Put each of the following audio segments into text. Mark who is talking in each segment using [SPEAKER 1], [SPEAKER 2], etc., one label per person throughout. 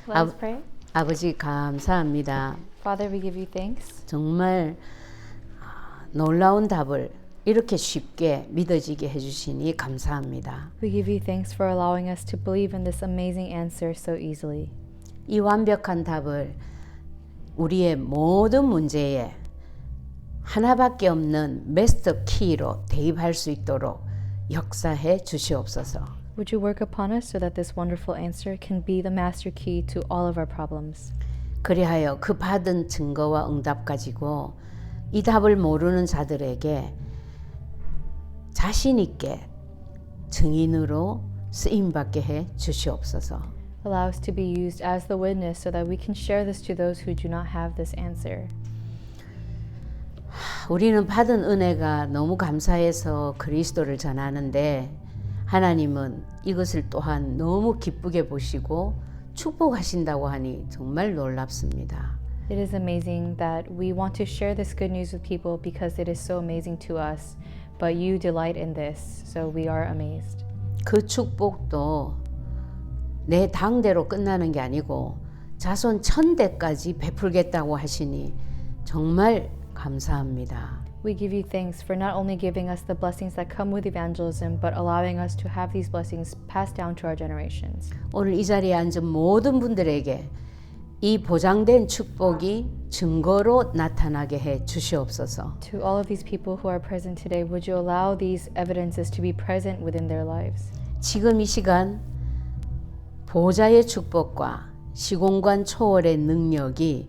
[SPEAKER 1] Let us pray.
[SPEAKER 2] 아버지 감사합니다.
[SPEAKER 1] Father, we give you thanks.
[SPEAKER 2] 정말 놀라운 답을 이렇게 쉽게 믿어지게 해주시니 감사합니다.
[SPEAKER 1] We give you thanks for allowing us to believe in this amazing answer so easily.
[SPEAKER 2] 이 완벽한 답을 우리의 모든 문제에 하나밖에 없는 마스터 키로 대입할 수 있도록 역사해 주시옵소서.
[SPEAKER 1] Would you work upon us so that this wonderful answer can be the master key to all of our problems?
[SPEAKER 2] 그리하여 그 받은 증거와 응답 가지고 이 답을 모르는 자들에게 자신 있게 증인으로 쓰임 받게 해 주시옵소서.
[SPEAKER 1] Allow us to be used as the witness so that we can share this to those who do not have this answer.
[SPEAKER 2] 우리는 받은 은혜가 너무 감사해서 그리스도를 전하는데 하나님은 이것을 또한 너무 기쁘게 보시고 축복하신다고 하니 정말 놀랍습니다.
[SPEAKER 1] It is amazing that we want to share this good news with people because it is so amazing to us, but you delight in this, so we are amazed.
[SPEAKER 2] 그 축복도 내 당대로 끝나는 게 아니고 자손 1000대까지 베풀겠다고 하시니 정말 감사합니다.
[SPEAKER 1] We give you thanks for not only giving us the blessings that come with evangelism, but allowing us to have these blessings passed down to our generations.
[SPEAKER 2] 오늘 이 자리에 앉은 모든 분들에게 이 보장된 축복이 증거로 나타나게 해 주시옵소서.
[SPEAKER 1] To all of these people who are present today, would you allow these evidences to be present within their lives?
[SPEAKER 2] 지금 이 시간 보좌의 축복과 시공간 초월의 능력이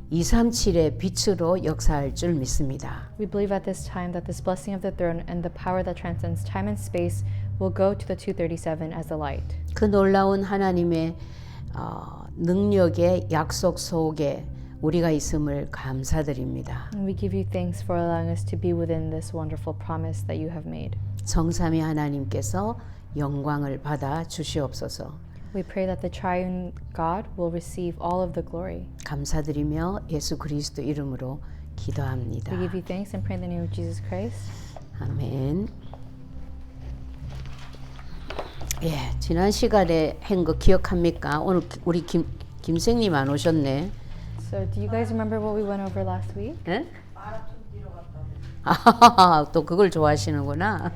[SPEAKER 2] 237의 빛으로 역사할 줄 믿습니다.
[SPEAKER 1] We believe at this time that this blessing of the throne and the power that transcends time and space will go to the 237 as the light.
[SPEAKER 2] 그 놀라운 하나님의 능력의 약속 속에 우리가 있음을 감사드립니다.
[SPEAKER 1] And we give you thanks for allowing us to be within this wonderful promise that you have made.
[SPEAKER 2] 성삼위 하나님께서 영광을 받아 주시옵소서.
[SPEAKER 1] We pray that the triune God will receive all of the glory.
[SPEAKER 2] 감사드리며 예수 그리스도 이름으로 기도합니다.
[SPEAKER 1] We give you thanks and pray in the name of Jesus Christ.
[SPEAKER 2] 아멘. 예, 지난 시간에 한 거 기억합니까? 오늘 우리 김생님 안 오셨네.
[SPEAKER 1] So, do you guys remember what we went over last week?
[SPEAKER 2] 예? 아, 또 그걸 좋아하시는구나.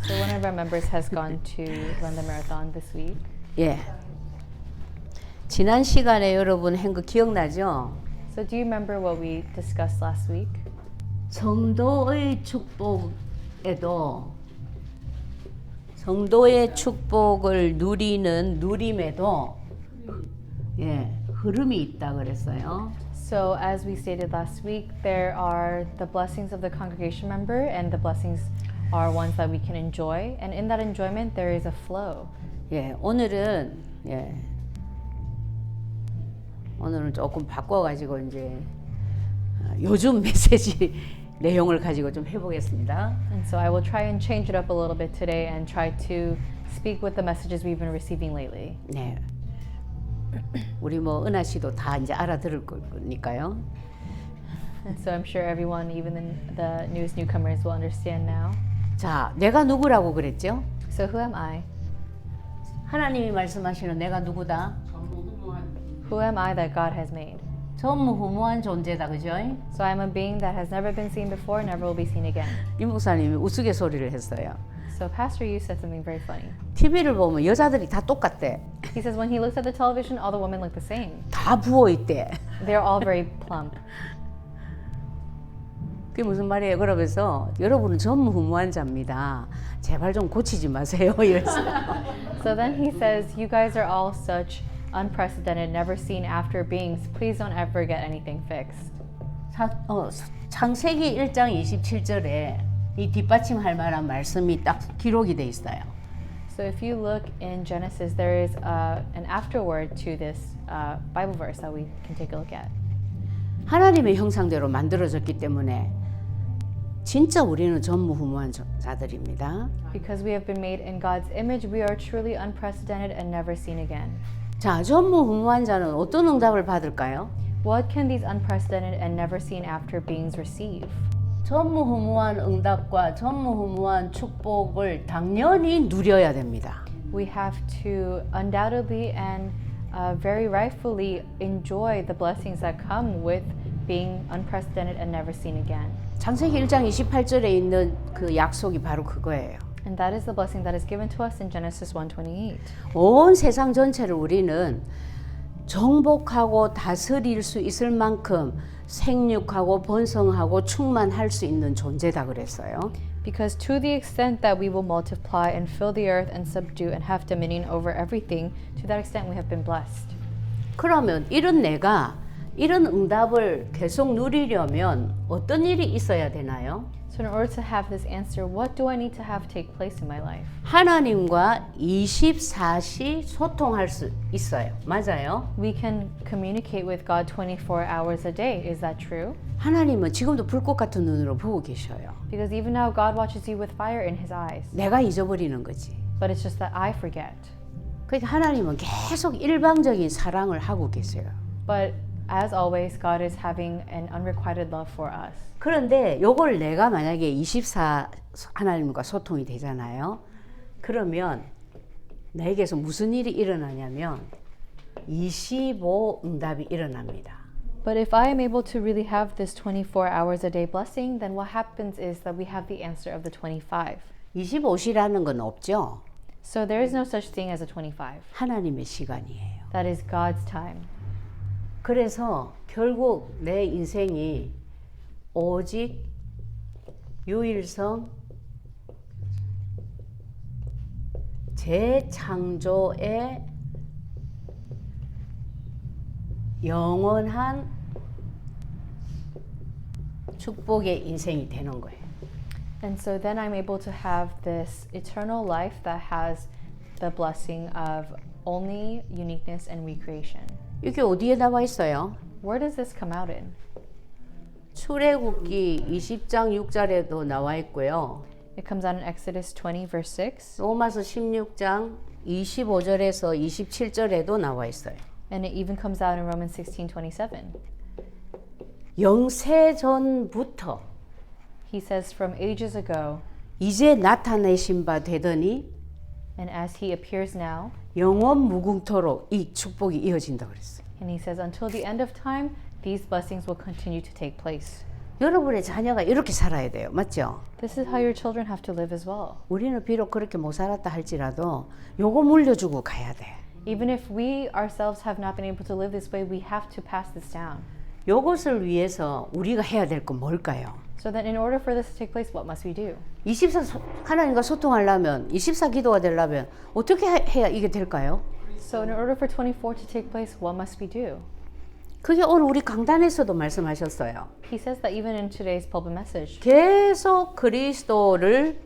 [SPEAKER 1] So, one of our members has gone to run the marathon this week.
[SPEAKER 2] 예. 지난 시간에 여러분 한 거 기억나죠?
[SPEAKER 1] So, do you remember what we discussed last week?
[SPEAKER 2] 성도의 축복에도 성도의 축복을 누리는 누림에도 예, 흐름이 있다 그랬어요.
[SPEAKER 1] So, as we stated last week, there are the blessings of the congregation member, and the blessings are ones that we can enjoy. And in that enjoyment, there is a flow.
[SPEAKER 2] 예, 오늘은 오늘은 조금 바꿔가지고 이제 요즘 메시지 내용을 가지고 좀 해보겠습니다.
[SPEAKER 1] And so I will try and change it up a little bit today and try to speak with the messages we've been receiving lately.
[SPEAKER 2] 네, 우리 뭐 은하 씨도 다 이제 알아들을 거니까요.
[SPEAKER 1] And so I'm sure everyone, even the newest newcomers, will understand now.
[SPEAKER 2] 자, 내가 누구라고 그랬죠?
[SPEAKER 1] So who am I?
[SPEAKER 2] 하나님이 말씀하시는 내가 누구다?
[SPEAKER 1] Who am I that God has made?
[SPEAKER 2] 전무후무한 존재다, 그죠?
[SPEAKER 1] So I'm a being that has never been seen before, never will be seen again.
[SPEAKER 2] 이 목사님이 우스갯소리를 했어요.
[SPEAKER 1] So Pastor Yu said something very funny.
[SPEAKER 2] TV를 보면 여자들이 다 똑같대.
[SPEAKER 1] He says when he looks at the television, all the women look the same.
[SPEAKER 2] 다 부어 있대.
[SPEAKER 1] They're all very plump.
[SPEAKER 2] 그게 무슨 말이에요? 그러면서 여러분은 전무후무한 자입니다. 제발 좀 고치지 마세요. 이랬어요.
[SPEAKER 1] So then he says, you guys are all such unprecedented, never seen after beings. Please don't ever get anything fixed.
[SPEAKER 2] 창세기 1장 27절에 이 뒷받침할 만한 말씀이 딱 기록이 돼 있어요.
[SPEAKER 1] So if you look in Genesis, there is an afterword to this Bible verse that we can take a look at.
[SPEAKER 2] 하나님의 형상대로 만들어졌기 때문에 진짜 우리는 전무후무한 자들입니다.
[SPEAKER 1] Because we have been made in God's image, we are truly unprecedented and never seen again.
[SPEAKER 2] 자, 전무후무한 자는 어떤 응답을 받을까요?
[SPEAKER 1] What can these unprecedented and never seen after beings receive?
[SPEAKER 2] 전무후무한 응답과 전무후무한 축복을 당연히 누려야 됩니다.
[SPEAKER 1] We have to undoubtedly and very rightfully enjoy the blessings that come with being unprecedented and never seen again.
[SPEAKER 2] 창세기 1장 28절에 있는 그 약속이 바로 그거예요.
[SPEAKER 1] And that is the blessing that is given to us in Genesis 1:28.
[SPEAKER 2] 온 세상 전체를 우리는 정복하고 다스릴 수 있을 만큼 생육하고 번성하고 충만할 수 있는 존재다 그랬어요.
[SPEAKER 1] Because to the extent that we will multiply and fill the earth and subdue and have dominion over everything, to that extent we have been blessed.
[SPEAKER 2] 그러면 이런 내가 이런 응답을 계속 누리려면 어떤 일이 있어야 되나요?
[SPEAKER 1] So in order to have this answer, what do I need to have take place in my life?
[SPEAKER 2] 하나님과 24시 소통할 수 있어요. 맞아요?
[SPEAKER 1] We can communicate with God 24 hours a day. Is that true?
[SPEAKER 2] 하나님은 지금도 불꽃 같은 눈으로 보고 계셔요.
[SPEAKER 1] Because even now God watches you with fire in his eyes.
[SPEAKER 2] 내가 잊어버리는 거지.
[SPEAKER 1] But it's just that I forget.
[SPEAKER 2] 그러니까 하나님은 계속 일방적인 사랑을 하고 계세요.
[SPEAKER 1] But as always, God is having an unrequited love for us.
[SPEAKER 2] 그런데 요걸 내가 만약에 24 하나님과 소통이 되잖아요. 그러면 나에게서 무슨 일이 일어나냐면 25 응답이 일어납니다.
[SPEAKER 1] But if I am able to really have this 24 hours a day blessing, then what happens is that we have the answer of the 25.
[SPEAKER 2] 25시라는 건 없죠.
[SPEAKER 1] So there is no such thing as a 25.
[SPEAKER 2] 하나님의 시간이에요.
[SPEAKER 1] That is God's time.
[SPEAKER 2] 그래서 결국 내 인생이 오직 유일성 재창조의 영원한 축복의 인생이 되는 거예요.
[SPEAKER 1] And so then I'm able to have this eternal life that has the blessing of only uniqueness and recreation.
[SPEAKER 2] 이게 어디에 나와 있어요?
[SPEAKER 1] Where does this come out in?
[SPEAKER 2] 출애굽기 20장 6절에도 나와 있고요.
[SPEAKER 1] It comes out in Exodus 20 verse 6.
[SPEAKER 2] 로마서 16장 25절에서 27절에도 나와 있어요.
[SPEAKER 1] And it even comes out in Romans 16:27.
[SPEAKER 2] 영세전부터
[SPEAKER 1] He says from ages ago,
[SPEAKER 2] 이제 나타내신 바 되더니
[SPEAKER 1] and as he appears now,
[SPEAKER 2] 영원 무궁토록 이 축복이 이어진다 그랬어요.
[SPEAKER 1] and he says until the end of time, these blessings will continue to take place.
[SPEAKER 2] 여러분의 자녀가 이렇게 살아야 돼요. 맞죠?
[SPEAKER 1] This is how your children have to live as well.
[SPEAKER 2] 우리는 비록 그렇게 못 살았다 할지라도 요거 물려주고 가야 돼.
[SPEAKER 1] Even if we ourselves have not been able to live this way, we have to pass this down.
[SPEAKER 2] 요것을 위해서 우리가 해야 될 건 뭘까요?
[SPEAKER 1] So then in order for this to take place, what must we do?
[SPEAKER 2] 24 하나님과 소통하려면 24 기도가 되려면 어떻게 해야 이게 될까요?
[SPEAKER 1] So in order for 24 to take place, what must we do?
[SPEAKER 2] 그게 오늘 우리 강단에서도 말씀하셨어요.
[SPEAKER 1] He says that even in today's pulpit message,
[SPEAKER 2] 계속 그리스도를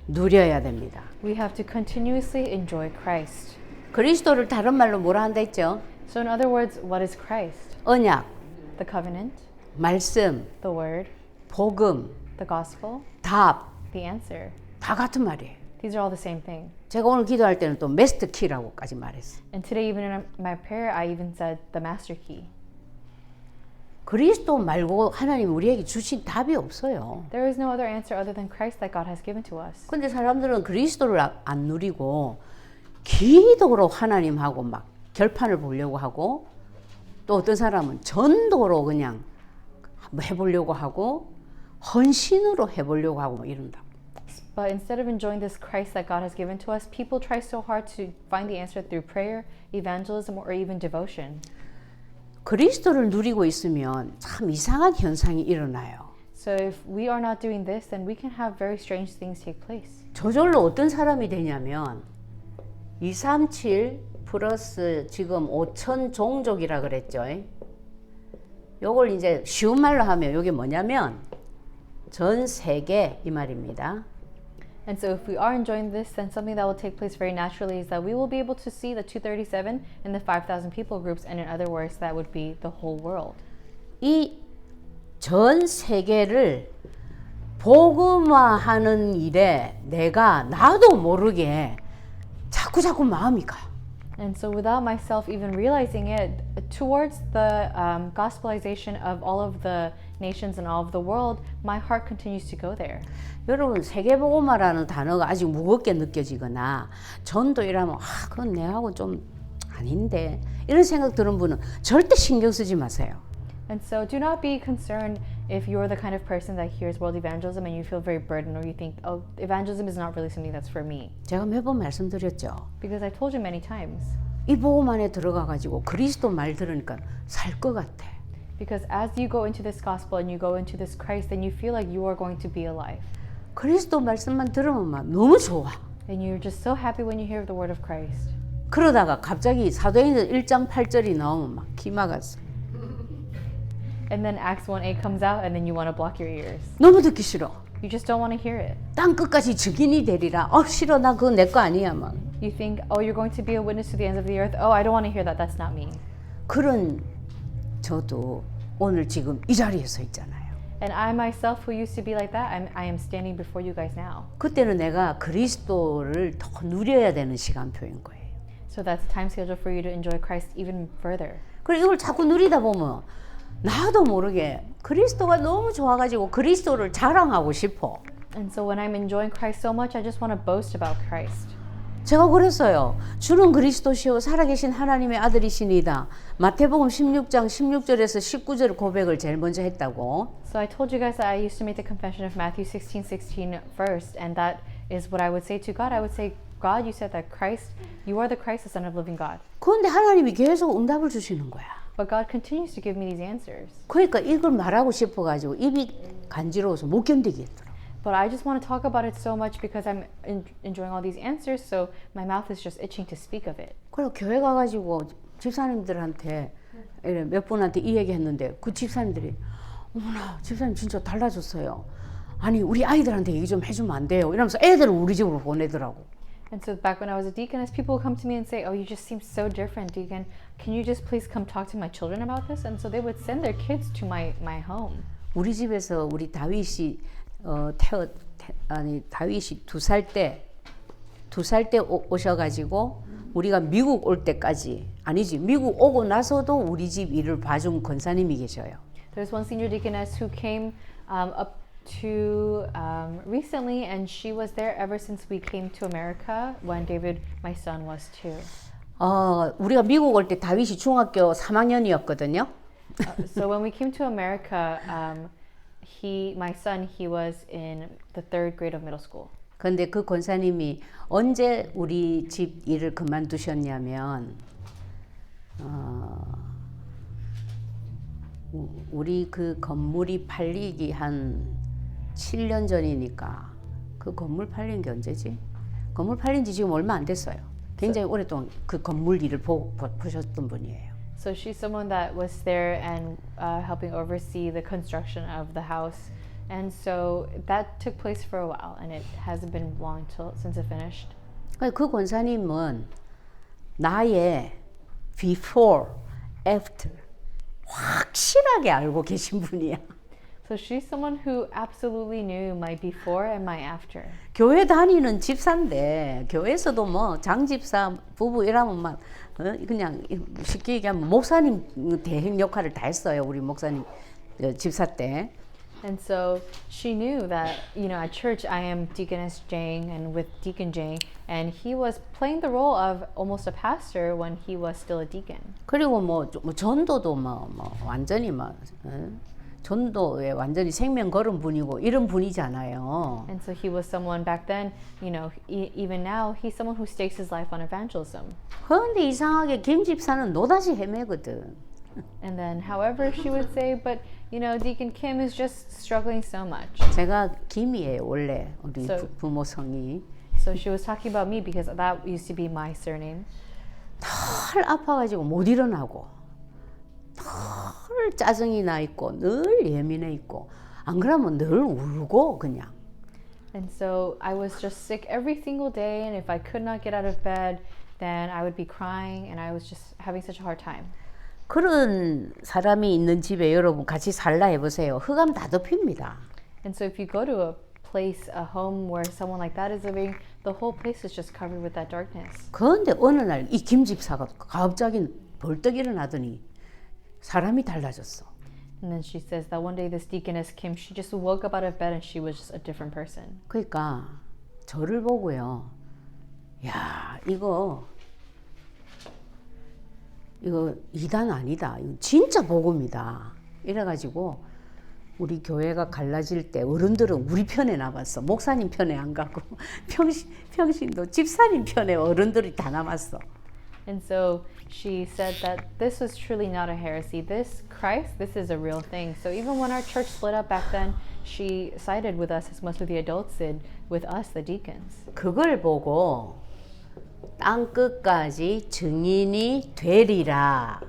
[SPEAKER 2] 누려야 됩니다.
[SPEAKER 1] we have to continuously enjoy Christ.
[SPEAKER 2] 그리스도를 다른 말로 뭐라 한다 했죠?
[SPEAKER 1] So in other words, what is Christ?
[SPEAKER 2] 언약,
[SPEAKER 1] The covenant,
[SPEAKER 2] 말씀,
[SPEAKER 1] the word,
[SPEAKER 2] 복음,
[SPEAKER 1] the gospel,
[SPEAKER 2] 답,
[SPEAKER 1] the answer.
[SPEAKER 2] 다 같은 말이에요.
[SPEAKER 1] These are all the same thing.
[SPEAKER 2] 제가 오늘 기도할 때는 또 마스터 키라고까지 말했어요.
[SPEAKER 1] And today, even in my prayer, I even said the master key.
[SPEAKER 2] 그리스도 말고 하나님 우리에게 주신 답이 없어요.
[SPEAKER 1] There is no other answer other than Christ that God has given to us.
[SPEAKER 2] 근데 사람들은 그리스도를 안 누리고 기도로 하나님하고 막 결판을 보려고 하고 또 어떤 사람은 전도로 그냥 해보려고 하고 헌신으로 해보려고 하고 뭐 이런다.
[SPEAKER 1] But instead of enjoying this Christ that God has given to us, people try so hard to find the answer through prayer, evangelism, or even devotion.
[SPEAKER 2] 그리스도를 누리고 있으면 참 이상한 현상이 일어나요.
[SPEAKER 1] So if we are not doing this, then we can have very strange things take place.
[SPEAKER 2] 저절로 어떤 사람이 되냐면 237 플러스 지금 5천 종족이라 그랬죠. 요걸 이제 쉬운 말로 하면 이게 뭐냐면 전 세계 이 말입니다.
[SPEAKER 1] And so if we are enjoying this, then something that will take place very naturally is that we will be able to see the 237 and the 5,000 people groups, and in other words, that would be the whole world.
[SPEAKER 2] 이 전 세계를 복음화하는 일에 내가 나도 모르게 자꾸 마음이 가.
[SPEAKER 1] And so without myself even realizing it, towards the gospelization of all of the nations and all of the world, my heart continues to go there.
[SPEAKER 2] 여러분 세계복음화라는 단어가 아직 무겁게 느껴지거나 전도 이라면 그건 내하고 좀 아닌데 이런 생각 드는 분은 절대 신경 쓰지 마세요.
[SPEAKER 1] And so do not be concerned if you're the kind of person that hears world evangelism and you feel very burdened or you think, oh, evangelism is not really something that's for me.
[SPEAKER 2] 제가 몇 번 말씀드렸죠.
[SPEAKER 1] Because I told you many times.
[SPEAKER 2] 이 복음 안에 들어가가지고 그리스도 말 들으니까 살 것 같아.
[SPEAKER 1] Because as you go into this gospel and you go into this Christ, then you feel like you are going to be alive.
[SPEAKER 2] 그리스도 말씀만 들으면 막 너무 좋아.
[SPEAKER 1] And you're just so happy when you hear the word of Christ.
[SPEAKER 2] 그러다가 갑자기 사도행전 1장 8절이 나오면 막 기막았어.
[SPEAKER 1] And then Acts 1:8 comes out and then you want to block your ears.
[SPEAKER 2] 너무 듣기 싫어.
[SPEAKER 1] You just don't want to hear it.
[SPEAKER 2] 땅 끝까지 증인이 되리라. 싫어. 나 그거 내 거 아니야. 막.
[SPEAKER 1] You think, oh, you're going to be a witness to the ends of the earth. Oh, I don't want to hear that. That's not me.
[SPEAKER 2] 그런 저도 오늘 지금 이 자리에 서 있잖아요.
[SPEAKER 1] And I myself, who used to be like that, I am standing before you guys now.
[SPEAKER 2] 그때는 내가 그리스도를 더 누려야 되는 시간표인 거예요.
[SPEAKER 1] So that's time schedule for you to enjoy Christ even further.
[SPEAKER 2] 그리고 이걸 자꾸 누리다 보면 나도 모르게 그리스도가 너무 좋아가지고 그리스도를 자랑하고 싶어.
[SPEAKER 1] And so when I'm enjoying Christ so much, I just want to boast about Christ.
[SPEAKER 2] 제가 그랬어요. 주는 그리스도시요 살아계신 하나님의 아들이시니다. 마태복음 16장 16절에서 19절 고백을 제일 먼저 했다고.
[SPEAKER 1] So I told you guys that I used to make the confession of Matthew 16:16 first, and that is what I would say to God. I would say, God, you said that Christ, you are the Christ, the Son of living God.
[SPEAKER 2] 그런데 하나님이 계속 응답을 주시는 거야.
[SPEAKER 1] But God continues to give me these answers.
[SPEAKER 2] 그러니까 이걸 말하고 싶어가지고 입이 간지러워서 못 견디겠더라고.
[SPEAKER 1] But I just want to talk about it so much because I'm enjoying all these answers, so my mouth is just itching to speak of it.
[SPEAKER 2] 그리고 교회 가가지고 집사님들한테 몇 분한테 이 얘기했는데 그 집사님들이 어머나 집사님 진짜 달라졌어요. 아니 우리 아이들한테 얘기 좀 해주면 안 돼요. 이러면서 애들을 우리 집으로 보내더라고.
[SPEAKER 1] And so back when I was a deaconess, people would come to me and say, oh, you just seem so different, deacon. Can you just please come talk to my children about this? And so they would send their kids to my home.
[SPEAKER 2] 우리 집에서 우리 다윗이 다윗이 두 살 때 오셔가지고 우리가 미국 올 때까지 아니지 미국 오고 나서도 우리 집 일을 봐준 권사님이 계셔요.
[SPEAKER 1] There's one senior deaconess who came up to recently, and she was there ever since we came to America when David, my son, was 2.
[SPEAKER 2] 우리가 미국 올 때 다윗이 중학교 3학년이었거든요.
[SPEAKER 1] So when we came to America, my son, he was in the 3rd grade of middle school.
[SPEAKER 2] 근데 그 권사님이 언제 우리 집 일을 그만두셨냐면 우리 그 건물이 팔리기 한 7년 전이니까 그 건물 팔린 게 언제지? 건물 팔린 지 지금 얼마 안 됐어요. 굉장히 오랫동안 그 건물 일을 보셨던 분이에요.
[SPEAKER 1] So she's someone that was there and helping oversee the construction of the house. And so that took place for a while, and it hasn't been long since it finished.
[SPEAKER 2] 그 권사님은 나의 before, after 확실하게 알고 계신 분이야.
[SPEAKER 1] So she's someone who absolutely knew my before and my after.
[SPEAKER 2] 교회 다니는 집사인데 교회에서도 뭐 장집사 부부 이러면 막 그냥 쉽게 얘기하면 목사님 대행 역할을 다 했어요. 우리 목사님 집사 때.
[SPEAKER 1] And so she knew that, you know, at church I am Deaconess Jang and with Deacon Jang, and he was playing the role of almost a pastor when he was still a deacon.
[SPEAKER 2] 그리고 뭐 전도도 뭐 완전히 막 전도에 완전히 생명 걸은 분이고 이런 분이잖아요.
[SPEAKER 1] And so he was someone back then, you know, even now he's someone who stakes his life on evangelism.
[SPEAKER 2] 그런데 이상하게 김 집사는 노다지 헤매거든.
[SPEAKER 1] And then, however, she would say, but you know, Deacon Kim is just struggling so much.
[SPEAKER 2] 제가 김이에요 원래 우리 부모 성이.
[SPEAKER 1] So she was talking about me because that used to be my surname.
[SPEAKER 2] 늘 아파가지고 못 일어나고, 늘 짜증이 나 있고, 늘 예민해 있고, 안 그러면 늘 울고 그냥.
[SPEAKER 1] And so I was just sick every single day, and if I could not get out of bed, then I would be crying, and I was just having such a hard time.
[SPEAKER 2] 그런 사람이 있는 집에 여러분 같이 살라 해보세요. 흑암 다 덮입니다.
[SPEAKER 1] And so if you go to a place, a home where someone like that is living, the whole place is just covered with that darkness.
[SPEAKER 2] 그런데 어느 날 이 김 집사가 갑자기 벌떡 일어나더니 사람이 달라졌어.
[SPEAKER 1] And then she says that one day this deaconess Kim, she just woke up out of bed and she was just a different person.
[SPEAKER 2] 그러니까 저를 보고요. 야, 이거 이거 이단 아니다. 이거 진짜 복음이다. 이래가지고 우리 교회가 갈라질 때 어른들은 우리 편에 남았어. 목사님 편에 안 가고 평신도 집사님 편에 어른들이 다 남았어.
[SPEAKER 1] And so she said that this was truly not a heresy. This Christ, this is a real thing. So even when our church split up back then, she sided with us as much as the adults did with us, the deacons.
[SPEAKER 2] 그걸 보고 땅 끝까지 증인이 되리라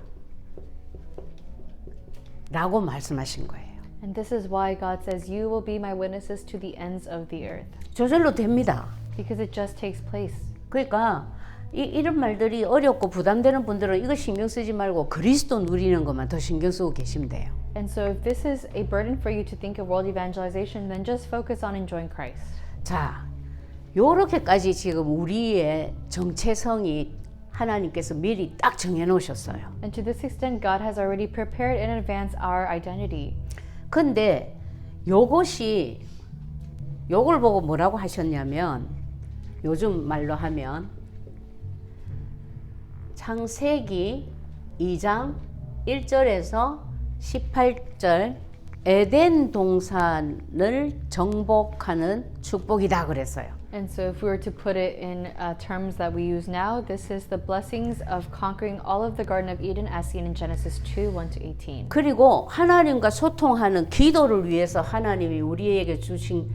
[SPEAKER 2] 라고 말씀하신 거예요.
[SPEAKER 1] And this is why God says, you will be my witnesses to the ends of the earth.
[SPEAKER 2] 저절로 됩니다.
[SPEAKER 1] Because it just takes place.
[SPEAKER 2] 그러니까 이런 말들이 어렵고 부담되는 분들은 이거 신경 쓰지 말고 그리스도 누리는 것만 더 신경 쓰고 계시면 돼요.
[SPEAKER 1] And so if this is a burden for you to think of world evangelization, then just focus on enjoying Christ.
[SPEAKER 2] 자, 요렇게까지 지금 우리의 정체성이 하나님께서 미리 딱 정해 놓으셨어요.
[SPEAKER 1] And to this extent, God has already prepared in advance our identity.
[SPEAKER 2] 근데 요걸 보고 뭐라고 하셨냐면 요즘 말로 하면 창세기 2장 1절에서 18절 에덴 동산을 정복하는 축복이다 그랬어요.
[SPEAKER 1] And so if we were to put it in terms that we use now, this is the blessings of conquering all of the Garden of Eden as seen in Genesis 2, 1-18.
[SPEAKER 2] 그리고 하나님과 소통하는 기도를 위해서 하나님이 우리에게 주신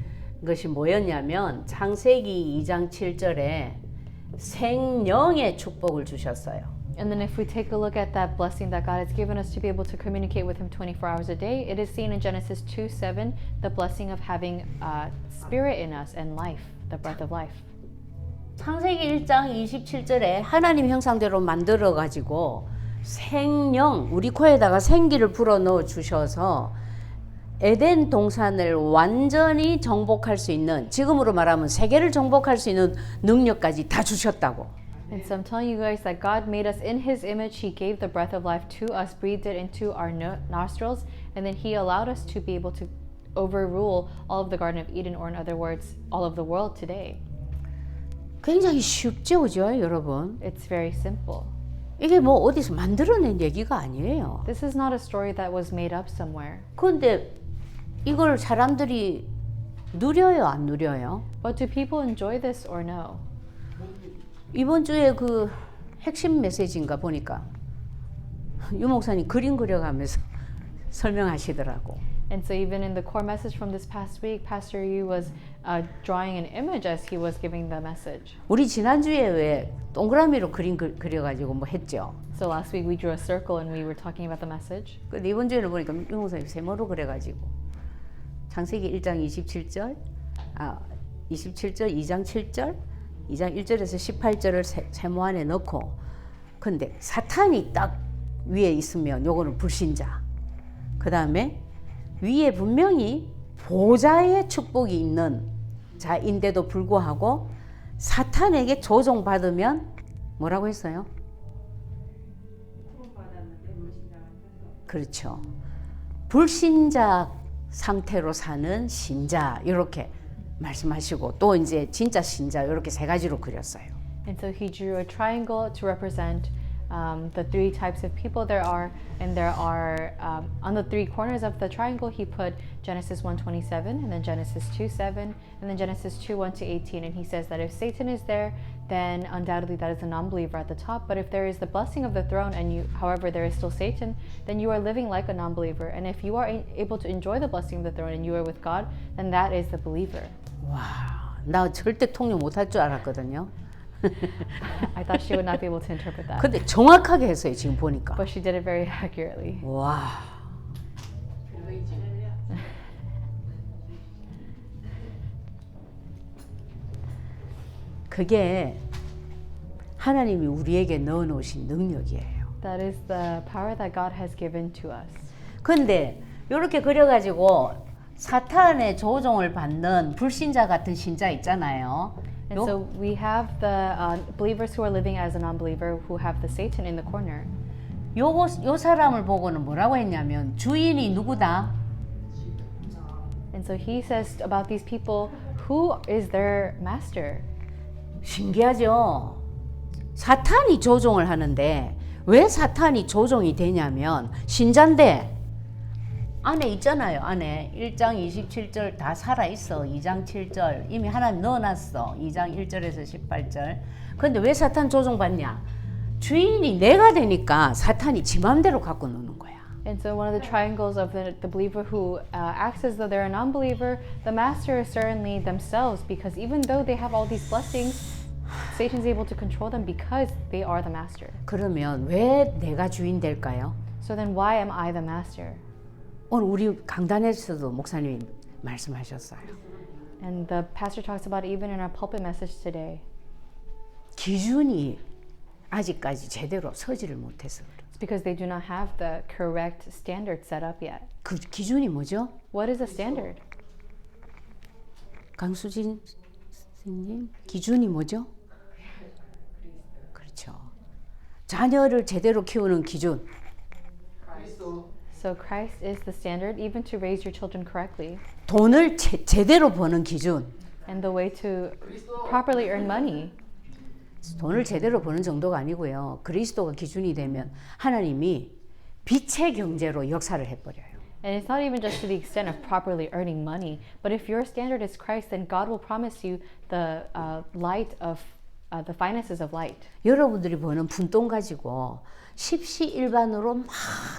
[SPEAKER 2] 것이 뭐였냐면 창세기 2장 7절에 생명의 축복을 주셨어요.
[SPEAKER 1] And then if we take a look at that blessing that God has given us to be able to communicate with Him 24 hours a day, it is seen in Genesis 2:7, the blessing of having spirit in us and life, the breath of life.
[SPEAKER 2] 창세기 1장 27절에 하나님 형상대로 만들어 가지고 생명 우리 코에다가 생기를 불어넣어 주셔서 에덴 동산을 완전히 정복할 수 있는 지금으로 말하면 세계를 정복할 수 있는 능력까지 다 주셨다고.
[SPEAKER 1] And so I'm telling you guys that God made us in His image. He gave the breath of life to us, breathed it into our nostrils, and then He allowed us to be able to overrule all of the Garden of Eden, or in other words, all of the world today.
[SPEAKER 2] 굉장히 쉽죠, 그죠, 여러분?
[SPEAKER 1] It's very simple.
[SPEAKER 2] 이게 뭐 어디서 만들어낸 얘기가 아니에요.
[SPEAKER 1] This is not a story that was made up somewhere.
[SPEAKER 2] 그런데 이걸 사람들이 누려요, 안 누려요?
[SPEAKER 1] But do people enjoy this or no?
[SPEAKER 2] 이번 주에 그 핵심 메시지인가 보니까 유 목사님 그림 그려가면서 설명하시더라고.
[SPEAKER 1] And so even in the core message from this past week, Pastor Yu was drawing an image as he was giving the message.
[SPEAKER 2] 우리 지난주에 왜 동그라미로 그림 그려가지고 뭐 했죠?
[SPEAKER 1] So last week we drew a circle and we were talking about the message.
[SPEAKER 2] 근데 이번 주에는 보니까 유 목사님 세모로 그려가지고 창세기 1장 27절, 2장 7절, 2장 1절에서 18절을 세모 안에 넣고 근데 사탄이 딱 위에 있으면 요거는 불신자. 그 다음에 위에 분명히 보좌의 축복이 있는 자인데도 불구하고 사탄에게 조종받으면 뭐라고 했어요? 그렇죠. 불신자 상태로 사는 신자 이렇게 말씀하시고 또 이제 진짜 신자 이렇게 세 가지로 그렸어요.
[SPEAKER 1] And so he drew a triangle to represent the three types of people there are, and there are on the three corners of the triangle he put Genesis 1:27 and then Genesis 2:7 and then Genesis 2:1-18, and he says that if Satan is there, then undoubtedly that is a non-believer at the top, but if there is the blessing of the throne and you, however, there is still Satan, then you are living like a non-believer, and if you are able to enjoy the blessing of the throne and you are with God, then that is the believer.
[SPEAKER 2] 와, 나 절대 통역 못할 줄 알았거든요.
[SPEAKER 1] I thought she would not be able to interpret that.
[SPEAKER 2] 근데 정확하게 했어요, 지금 보니까.
[SPEAKER 1] But she did it very accurately.
[SPEAKER 2] 와. 그게 하나님이 우리에게 넣어 놓으신 능력이에요.
[SPEAKER 1] That is the power that God has given to us.
[SPEAKER 2] 근데 이렇게 그려 가지고 사탄의 조종을 받는 불신자 같은 신자 있잖아요.
[SPEAKER 1] And so we have the believers who are living as a non-believer who have the Satan in the corner.
[SPEAKER 2] 요 사람을 보고는 뭐라고 했냐면 주인이 누구다?
[SPEAKER 1] And so he says about these people, who is their master?
[SPEAKER 2] 신기하죠. 사탄이 조종을 하는데 왜 사탄이 조종이 되냐면 신자인데 안에 있잖아요. 안에 1장 27절 다 살아있어. 2장 7절 이미 하나님 넣어놨어. 2장 1절에서 18절. 근데 왜 사탄 조종받냐? 주인이 내가 되니까 사탄이 지 맘대로 갖고 노는 거야.
[SPEAKER 1] And so one of the triangles of the believer who acts as though they're a non-believer, the master is certainly themselves, because even though they have all these blessings, Satan's able to control them because they are the master.
[SPEAKER 2] 그러면 왜 내가 주인 될까요?
[SPEAKER 1] So then why am I the master?
[SPEAKER 2] 오늘 우리 강단에서도 목사님이 말씀하셨어요.
[SPEAKER 1] And the pastor talks about it even in our pulpit message today.
[SPEAKER 2] 기준이 아직까지 제대로 서지를 못해서 그래요.
[SPEAKER 1] It's because they do not have the correct standard set up yet.
[SPEAKER 2] 그 기준이 뭐죠?
[SPEAKER 1] What is a standard?
[SPEAKER 2] 강수진 선생님, 기준이 뭐죠? 그렇죠. 자녀를 제대로 키우는 기준.
[SPEAKER 1] So Christ is the standard even to raise your children correctly.
[SPEAKER 2] 돈을 제대로 버는 기준.
[SPEAKER 1] And the way to properly earn money.
[SPEAKER 2] 돈을 제대로 버는 정도가 아니고요. 그리스도가 기준이 되면 하나님이 빛의 경제로 역사를 해버려요.
[SPEAKER 1] And it's not even just to the extent of properly earning money, but if your standard is Christ, then God will promise you the light of the finances of light.
[SPEAKER 2] 여러분들이 버는 푼돈 가지고 십시일반으로 막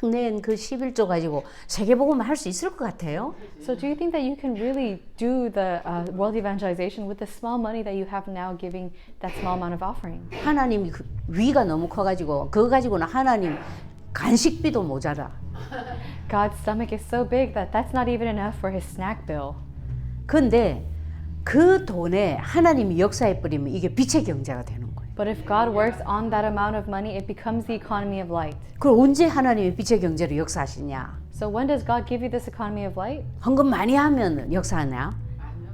[SPEAKER 2] 낸 그 11조 가지고 세계복음을 할 수 있을 것 같아요?
[SPEAKER 1] So do you think that you can really do the world evangelization with the small money that you have now giving that small amount of offering?
[SPEAKER 2] 하나님이 그 위가 너무 커가지고 그거 가지고는 하나님 간식비도 모자라.
[SPEAKER 1] God's stomach is so big that that's not even enough for his snack bill.
[SPEAKER 2] 근데 그 돈에 하나님이 역사해 버리면 이게 빛의 경제가 되는 거예요.
[SPEAKER 1] But if God works on that amount of money, it becomes the economy of light.
[SPEAKER 2] 그걸 언제 하나님이 빛의 경제로 역사하시냐?
[SPEAKER 1] So when does God give you this economy of light?
[SPEAKER 2] 헌금 많이 하면 역사하냐?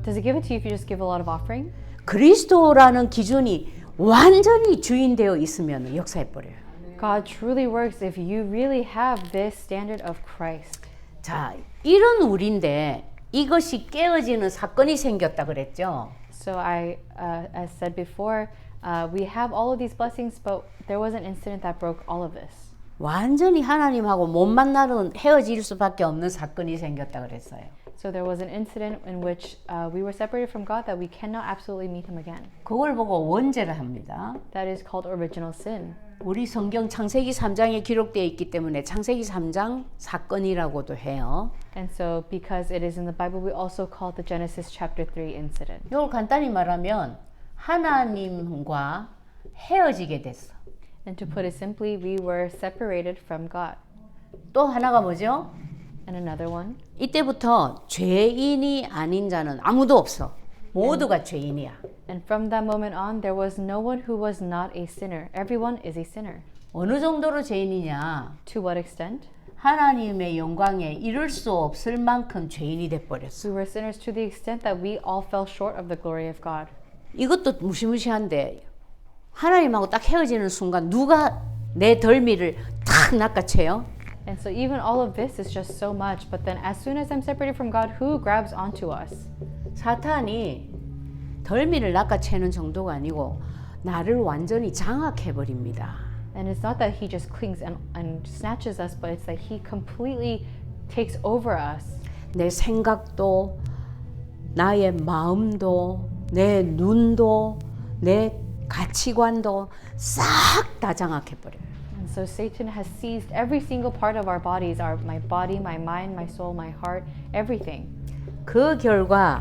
[SPEAKER 1] Does he give it to you if you just give a lot of offering?
[SPEAKER 2] 그리스도라는 기준이 완전히 주인되어 있으면 역사해 버려요.
[SPEAKER 1] God truly works if you really have this standard of Christ.
[SPEAKER 2] 자, 이런 우리인데 이것이 깨어지는 사건이 생겼다 그랬죠.
[SPEAKER 1] So as said before, we have all of these blessings, but there was an incident that broke all of this.
[SPEAKER 2] 완전히 하나님하고 못 만나는 헤어질 수밖에 없는 사건이 생겼다 그랬어요.
[SPEAKER 1] So there was an incident in which we were separated from God that we cannot absolutely meet him again.
[SPEAKER 2] 그걸 보고 원죄를 합니다.
[SPEAKER 1] That is called original sin.
[SPEAKER 2] 우리 성경 창세기 3장에 기록되어 있기 때문에 창세기 3장 사건이라고도 해요.
[SPEAKER 1] And so because it is in the Bible, we also call it the Genesis chapter 3 incident.
[SPEAKER 2] 이걸 간단히 말하면 하나님과 헤어지게 됐어.
[SPEAKER 1] And to put it simply, we were separated from God.
[SPEAKER 2] 또 하나가 뭐죠?
[SPEAKER 1] And another one.
[SPEAKER 2] 이때부터 죄인이 아닌 자는 아무도 없어. 모두가 죄인이야.
[SPEAKER 1] And from that moment on, there was no one who was not a sinner. Everyone is a sinner.
[SPEAKER 2] 어느 정도로 죄인이냐?
[SPEAKER 1] To what extent?
[SPEAKER 2] 하나님의 영광에 이를 수 없을 만큼 죄인이 돼버렸어.
[SPEAKER 1] We were sinners to the extent that we all fell short of the glory of God.
[SPEAKER 2] 이것도 무시무시한데 하나님하고 딱 헤어지는 순간 누가 내 덜미를 탁 낚아채요?
[SPEAKER 1] And so even all of this is just so much, but then as soon as I'm separated from God, who grabs onto us?
[SPEAKER 2] 사탄이 덜미를 낚아채는 정도가 아니고 나를 완전히 장악해버립니다.
[SPEAKER 1] And it's not that he just clings and snatches us, but it's that he completely takes over us.
[SPEAKER 2] 내 생각도, 나의 마음도, 내 눈도, 내 가치관도 싹 다 장악해버려요.
[SPEAKER 1] And so Satan has seized every single part of our bodies, my body, my mind, my soul, my heart, everything.
[SPEAKER 2] 그 결과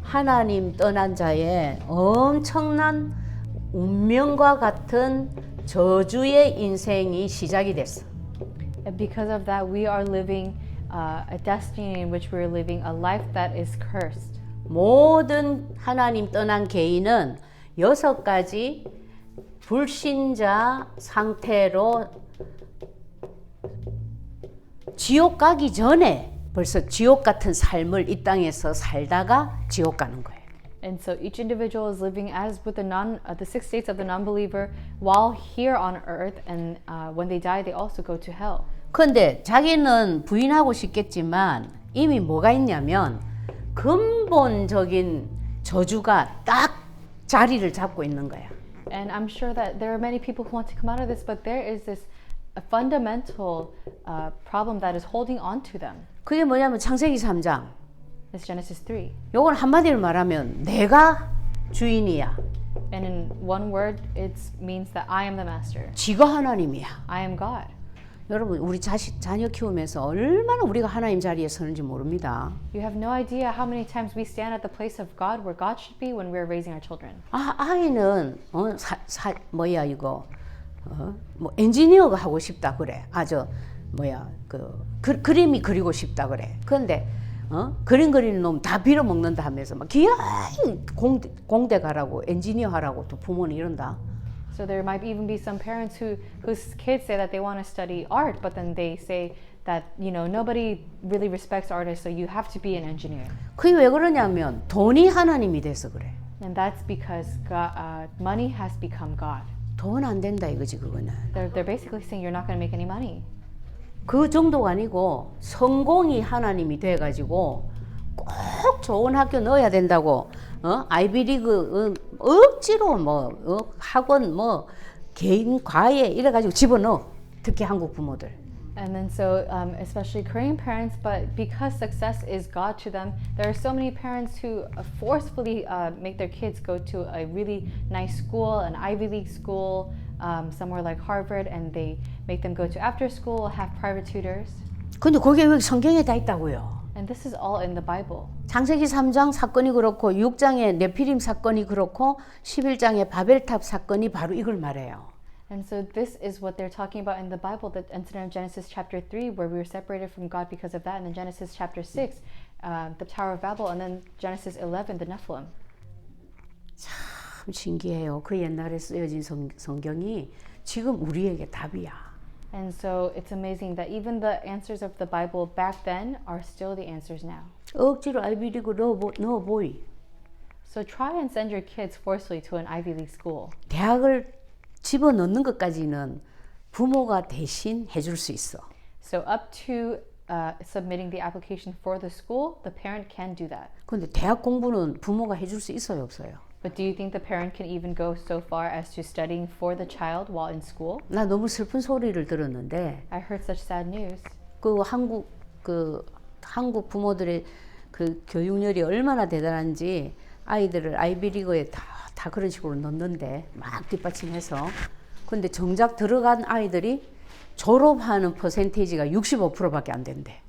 [SPEAKER 2] 하나님 떠난 자의 엄청난 운명과 같은 저주의 인생이 시작이 됐어.
[SPEAKER 1] And because of that, we are living a destiny in which we are living a life that is cursed.
[SPEAKER 2] 모든 하나님 떠난 개인은 6가지 불신자 상태로 지옥 가기 전에 벌써 지옥 같은 삶을 이 땅에서 살다가 지옥 가는 거예요.
[SPEAKER 1] And so each individual is living as with the 6 states of the non-believer while here on earth, and when they die, they also go to hell.
[SPEAKER 2] 근데 자기는 부인하고 싶겠지만 이미 뭐가 있냐면 근본적인 저주가 딱 자리를 잡고 있는 거야.
[SPEAKER 1] And I'm sure that there are many people who want to come out of this, but there is this a fundamental problem that is holding on to them.
[SPEAKER 2] 그게 뭐냐면 창세기 3장.
[SPEAKER 1] It's Genesis 3.
[SPEAKER 2] 요건 한마디로 말하면 내가 주인이야.
[SPEAKER 1] And in one word, it means that I am the master.
[SPEAKER 2] 지가 하나님이야.
[SPEAKER 1] I am God.
[SPEAKER 2] 여러분 우리 자녀 키우면서 얼마나 우리가 하나님 자리에 서는지 모릅니다.
[SPEAKER 1] You have no idea how many times we stand at the place of God where God should be when we're raising our children.
[SPEAKER 2] 아이는 뭐야 이거 뭐 엔지니어가 하고 싶다 그래. 그림이 그리고 싶다 그래. 그런데 그림 그리는 놈 다 빌어먹는다 하면서 막 기어이 공대 가라고 엔지니어 하라고 또 부모는 이런다.
[SPEAKER 1] So there might even be some parents whose kids say that they want to study art, but then they say that, you know, nobody really respects artists, so you have to be an engineer.
[SPEAKER 2] 그게 왜 그러냐면 돈이 하나님이 돼서 그래.
[SPEAKER 1] And that's because money has become God.
[SPEAKER 2] 돈 안 된다 이거지 그거는.
[SPEAKER 1] They're basically saying you're not going to make any money.
[SPEAKER 2] 그 정도가 아니고 성공이 하나님이 돼가지고 꼭 좋은 학교 넣어야 된다고 아이비리그 억지로 학원 개인 과외 이래가지고 집어넣어. 특히 한국 부모들.
[SPEAKER 1] And then so especially Korean parents, but because success is God to them, there are so many parents who forcefully make their kids go to a really nice school, an Ivy League school, somewhere like Harvard, and they make them go to after school, have private tutors.
[SPEAKER 2] 근데 그게 왜 성경에 다 있다고요?
[SPEAKER 1] And this is all in the Bible.
[SPEAKER 2] 창세기 3장 사건이 그렇고 6장의 네피림 사건이 그렇고 11장의 바벨탑 사건이 바로 이걸 말해요.
[SPEAKER 1] And so this is what they're talking about in the Bible, the incident of Genesis chapter 3, where we were separated from God because of that, and then Genesis chapter 6, the Tower of Babel, and then Genesis 11, the Nephilim.
[SPEAKER 2] 참 신기해요. 그 옛날에 쓰여진 성경이 지금 우리에게 답이야.
[SPEAKER 1] And so it's amazing that even the answers of the Bible back then are still the answers now.
[SPEAKER 2] 억지로 아이비리그 넣어보이.
[SPEAKER 1] So try and send your kids forcefully to an Ivy League school.
[SPEAKER 2] 대학을 집어넣는 것까지는 부모가 대신 해줄 수 있어.
[SPEAKER 1] So up to submitting the application for the school, the parent can do that.
[SPEAKER 2] 근데 대학 공부는 부모가 해줄 수 있어요, 없어요?
[SPEAKER 1] But do you think the parent can even go so far as to studying for the child while in school?
[SPEAKER 2] 나 너무 슬픈 소리를 들었는데
[SPEAKER 1] I heard such sad news.
[SPEAKER 2] 한국 부모들의 그 교육열이 얼마나 대단한지 아이들을 아이비리그에 다 그런 식으로 넣는데 막 뒷받침해서 근데 정작 들어간 아이들이 졸업하는 퍼센테이지가 65%밖에 안 된대.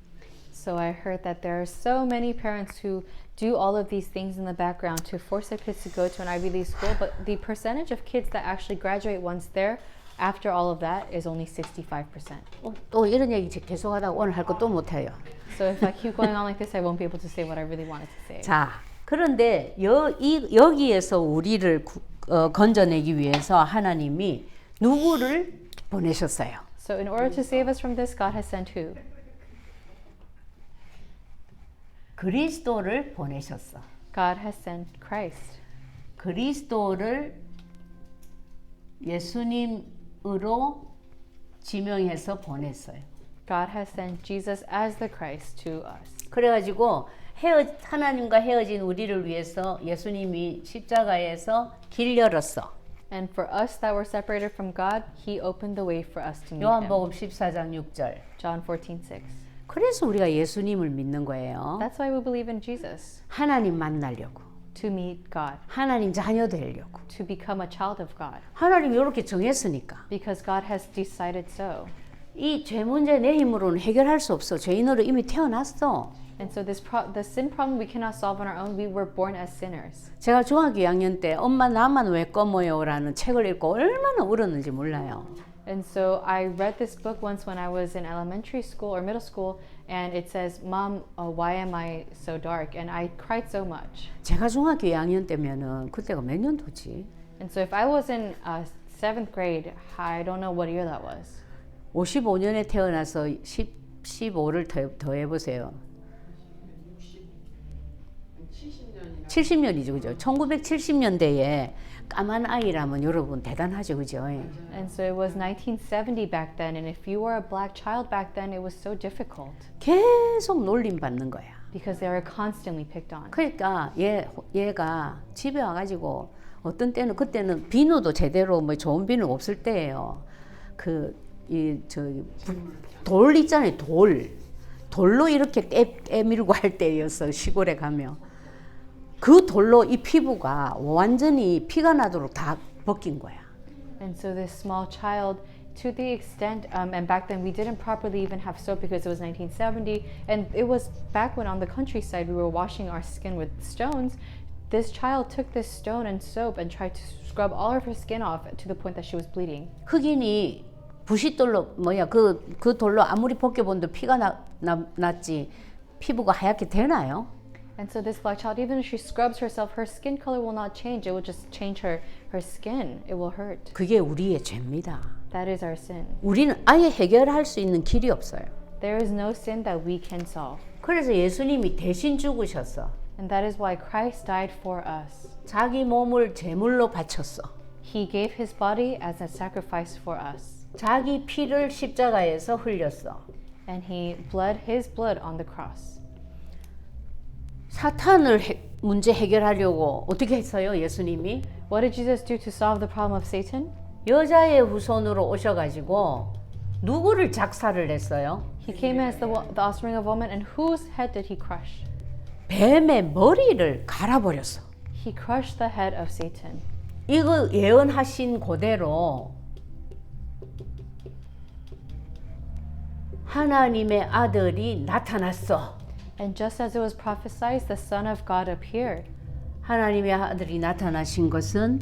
[SPEAKER 1] So I heard that there are so many parents who do all of these things in the background to force their kids to go to an Ivy League school, but the percentage of kids that actually graduate once there after all of that is only 65%.
[SPEAKER 2] 또 이런 얘기 계속하다가 오늘 할 거 또 못해요.
[SPEAKER 1] So if I keep going on like this, I won't be able to say what I really wanted to say.
[SPEAKER 2] 자, 그런데 여기에서 우리를 건져내기 위해서 하나님이 누구를 보내셨어요?
[SPEAKER 1] So in order to save us from this, God has sent who?
[SPEAKER 2] 그리스도를 보내셨어.
[SPEAKER 1] God has sent Christ.
[SPEAKER 2] 그리스도를 예수님으로 지명해서 보냈어요.
[SPEAKER 1] God has sent Jesus as the Christ to us.
[SPEAKER 2] 그래가지고 하나님과 헤어진 우리를 위해서 예수님이 십자가에서 길 열었어.
[SPEAKER 1] And for us that were separated from God, He opened the way for us to meet Him.
[SPEAKER 2] 요한복음 14장 6절.
[SPEAKER 1] John 14:6.
[SPEAKER 2] 그래서 우리가 예수님을 믿는 거예요.
[SPEAKER 1] That's why we believe in Jesus.
[SPEAKER 2] 하나님 만나려고.
[SPEAKER 1] To meet God.
[SPEAKER 2] 하나님 자녀 되려고.
[SPEAKER 1] To become a child of God.
[SPEAKER 2] 하나님이 이렇게 정했으니까.
[SPEAKER 1] Because God has decided so.
[SPEAKER 2] 이 죄 문제 내 힘으로는 해결할 수 없어. 죄인으로 이미 태어났어.
[SPEAKER 1] And so the sin problem we cannot solve on our own. We were born as sinners.
[SPEAKER 2] 제가 중학교 2학년 때 엄마 나만 왜 검어요라는 책을 읽고 얼마나 울었는지 몰라요.
[SPEAKER 1] And so I read this book once when I was in elementary school or middle school, and it says, "Mom, why am I so dark?" And I cried so much.
[SPEAKER 2] 제가 중학교 2학년 때면은 그때가 몇 년도지?
[SPEAKER 1] And so if I was in 7th grade, I don't know what year that was.
[SPEAKER 2] 55년에 태어나서 15를 더해보세요. 70년이죠, 그죠? 1970년대에 까만 아이라면 여러분 대단하죠, 그죠?
[SPEAKER 1] And so it was 1970 back then, and if you were a black child back then, it was so difficult.
[SPEAKER 2] 계속 놀림 받는 거야.
[SPEAKER 1] Because they were constantly picked on.
[SPEAKER 2] 그러니까 얘가 집에 와가지고 어떤 때는 그때는 비누도 제대로 뭐 좋은 비누 없을 때예요. 돌 있잖아요. 돌로 이렇게 떼밀고 할 때였어. 시골에 가면 그 돌로 이 피부가 완전히 피가 나도록 다 벗긴 거야.
[SPEAKER 1] And so this small child, to the extent, and back then we didn't properly even have soap because it was 1970, and it was back when on the countryside we were washing our skin with stones. This child took this stone and soap and tried to scrub all of her skin off to the point that she was bleeding.
[SPEAKER 2] 흑인이 부싯돌로 그 돌로 아무리 벗겨본도 피가 났지 피부가 하얗게 되나요?
[SPEAKER 1] And so this black child, even if she scrubs herself, her skin color will not change. It will just change her skin. It will hurt.
[SPEAKER 2] 그게 우리의 죄입니다.
[SPEAKER 1] That is our sin.
[SPEAKER 2] 우리는 아예 해결할 수 있는 길이 없어요.
[SPEAKER 1] There is no sin that we can solve.
[SPEAKER 2] 그래서 예수님이 대신 죽으셨어.
[SPEAKER 1] And that is why Christ died for us.
[SPEAKER 2] 자기 몸을 제물로 바쳤어.
[SPEAKER 1] He gave his body as a sacrifice for us.
[SPEAKER 2] 자기 피를 십자가에서 흘렸어.
[SPEAKER 1] And he bled his blood on the cross.
[SPEAKER 2] 사탄을 문제 해결하려고 어떻게 했어요, 예수님이?
[SPEAKER 1] What did Jesus do to solve the problem of Satan?
[SPEAKER 2] 여자의 후손으로 오셔가지고 누구를 작살을 냈어요?
[SPEAKER 1] He came as the offspring of woman, and whose head did he crush?
[SPEAKER 2] 뱀의 머리를 갈아버렸어.
[SPEAKER 1] He crushed the head of Satan.
[SPEAKER 2] 이거 예언하신 그대로 하나님의 아들이 나타났어.
[SPEAKER 1] And just as it was prophesied, the Son of God appeared.
[SPEAKER 2] 하나님의 아들이 나타나신 것은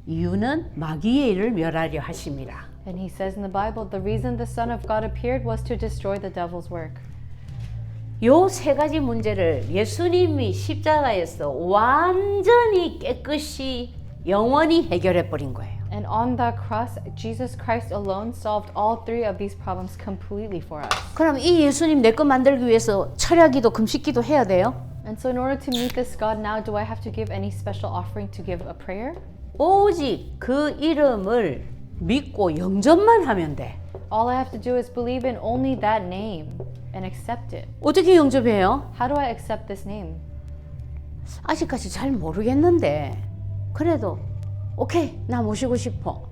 [SPEAKER 2] 이유는 마귀의 일을 멸하려 하심이라.
[SPEAKER 1] And he says in the Bible, the reason the Son of God appeared was to destroy the devil's work.
[SPEAKER 2] 요 세 가지 문제를 예수님이 십자가에서 완전히 깨끗이 영원히 해결해 버린 거예요.
[SPEAKER 1] And on that cross, Jesus Christ alone solved all three of these problems completely for us.
[SPEAKER 2] 그럼 이 예수님 내 거 만들기 위해서 철야기도 금식기도 해야 돼요?
[SPEAKER 1] And so in order to meet this God now, do I have to give any special offering to give a prayer?
[SPEAKER 2] 오직 그 이름을 믿고 영접만 하면 돼.
[SPEAKER 1] All I have to do is believe in only that name and accept it.
[SPEAKER 2] 어떻게 영접해요?
[SPEAKER 1] How do I accept this name?
[SPEAKER 2] 아직까지 잘 모르겠는데 그래도 오케이 나 모시고 싶어.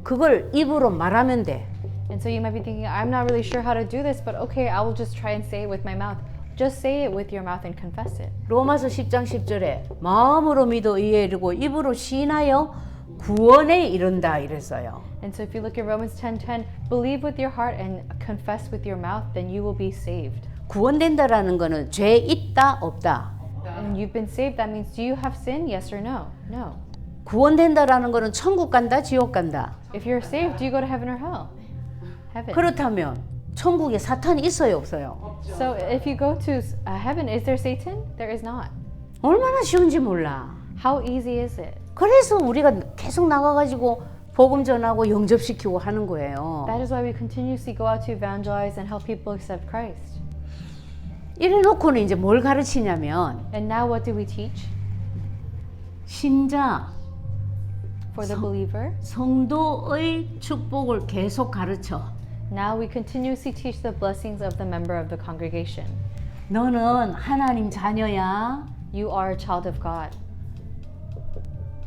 [SPEAKER 2] 그걸 입으로 말하면 돼.
[SPEAKER 1] And so you might be thinking, I'm not really sure how to do this, but okay, I will just try and say it with my mouth. Just say it with your mouth and confess it.
[SPEAKER 2] 로마서 10장 10절에 마음으로 믿어 의에 이르고 입으로 시인하여 구원에 이른다 이랬어요.
[SPEAKER 1] And so if you look at Romans 10:10, believe with your heart and confess with your mouth, then you will be saved.
[SPEAKER 2] 구원된다라는 거는 죄 있다 없다.
[SPEAKER 1] And you've been saved, that means do you have sin? Yes or no? No.
[SPEAKER 2] 구원된다라는 거는 천국 간다 지옥 간다.
[SPEAKER 1] If you're saved, do you go to heaven or hell? Heaven.
[SPEAKER 2] 그렇다면 천국에 사탄이 있어요 없어요?
[SPEAKER 1] So if you go to heaven, is there Satan? There is not.
[SPEAKER 2] 얼마나 쉬운지 몰라.
[SPEAKER 1] How easy is it?
[SPEAKER 2] 그래서 우리가 계속 나가가지고 복음 전하고 영접시키고 하는 거예요.
[SPEAKER 1] That is why we continuously go out to evangelize and help people accept Christ.
[SPEAKER 2] 이래 놓고는 이제 뭘 가르치냐면
[SPEAKER 1] And now what do we teach?
[SPEAKER 2] 신자
[SPEAKER 1] For the believer,
[SPEAKER 2] 성도의 축복을 계속 가르쳐.
[SPEAKER 1] now we continuously teach the blessings of the member of the congregation.
[SPEAKER 2] 너는 하나님 자녀야.
[SPEAKER 1] You are a child of God.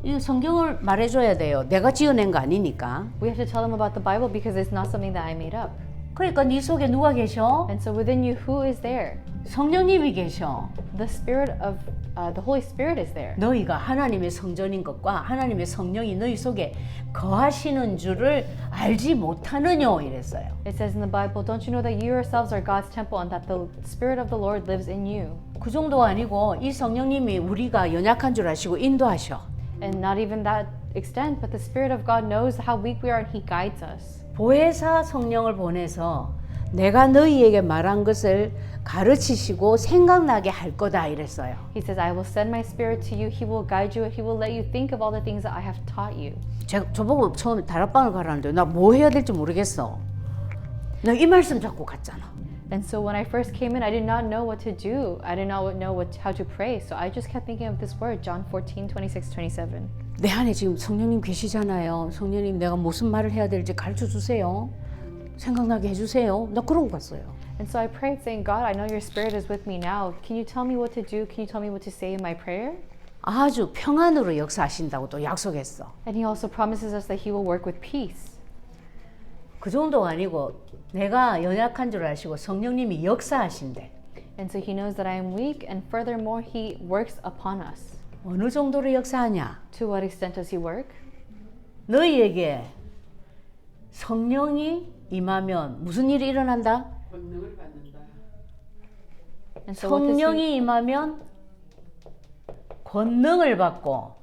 [SPEAKER 2] 이 성경을 말해줘야 돼요. 내가 지어낸 거 아니니까.
[SPEAKER 1] We have to tell them about the Bible because it's not something that I made up.
[SPEAKER 2] 그러니까 네 속에 누가 계셔?
[SPEAKER 1] And so within you, who is there?
[SPEAKER 2] 성령님이 계셔.
[SPEAKER 1] The Spirit of the Holy Spirit is there.
[SPEAKER 2] 너희가 하나님의 성전인 것과 하나님의 성령이 너희 속에 거하시는 줄을 알지 못하느뇨 이랬어요.
[SPEAKER 1] It says in the Bible, don't you know that you yourselves are God's temple and that the Spirit of the Lord lives in you?
[SPEAKER 2] 그 정도가 아니고 이 성령님이 우리가 연약한 줄 아시고 인도하셔.
[SPEAKER 1] And not even that extent, but the Spirit of God knows how weak we are and He guides us.
[SPEAKER 2] 보혜사 성령을 보내서 내가 너희에게 말한 것을 가르치시고 생각나게 할 거다 이랬어요.
[SPEAKER 1] He says, I will send my Spirit to you. He will guide you. He will let you think of all the things that I have taught you.
[SPEAKER 2] 제가 저보고 처음에 다락방을 가라는데 나 뭐 해야 될지 모르겠어. 나 이 말씀 잡고 갔잖아.
[SPEAKER 1] And so when I first came in, I did not know what to do. I did not know how to pray. So I just kept thinking of this word, John 14:26-27.
[SPEAKER 2] 내 안에 지금 성령님 계시잖아요. 성령님 내가 무슨 말을 해야 될지 가르쳐 주세요. 생각나게 해주세요. 나 그러고 갔어요.
[SPEAKER 1] And so I prayed saying, God, I know your Spirit is with me now. Can you tell me what to do? Can you tell me what to say in my prayer?
[SPEAKER 2] 아주 평안으로 역사하신다고 또 약속했어.
[SPEAKER 1] And he also promises us that he will work with peace.
[SPEAKER 2] 그 정도가 아니고 내가 연약한 줄 아시고 성령님이 역사하신대.
[SPEAKER 1] And so he knows that I am weak, and furthermore, he works upon us.
[SPEAKER 2] 어느 정도로 역사하냐?
[SPEAKER 1] To what extent does he work?
[SPEAKER 2] 너희에게 성령이 임하면 무슨 일이 일어난다?
[SPEAKER 3] 권능을 받는다.
[SPEAKER 1] And so what does he,
[SPEAKER 2] 성령이 임하면 권능을 받고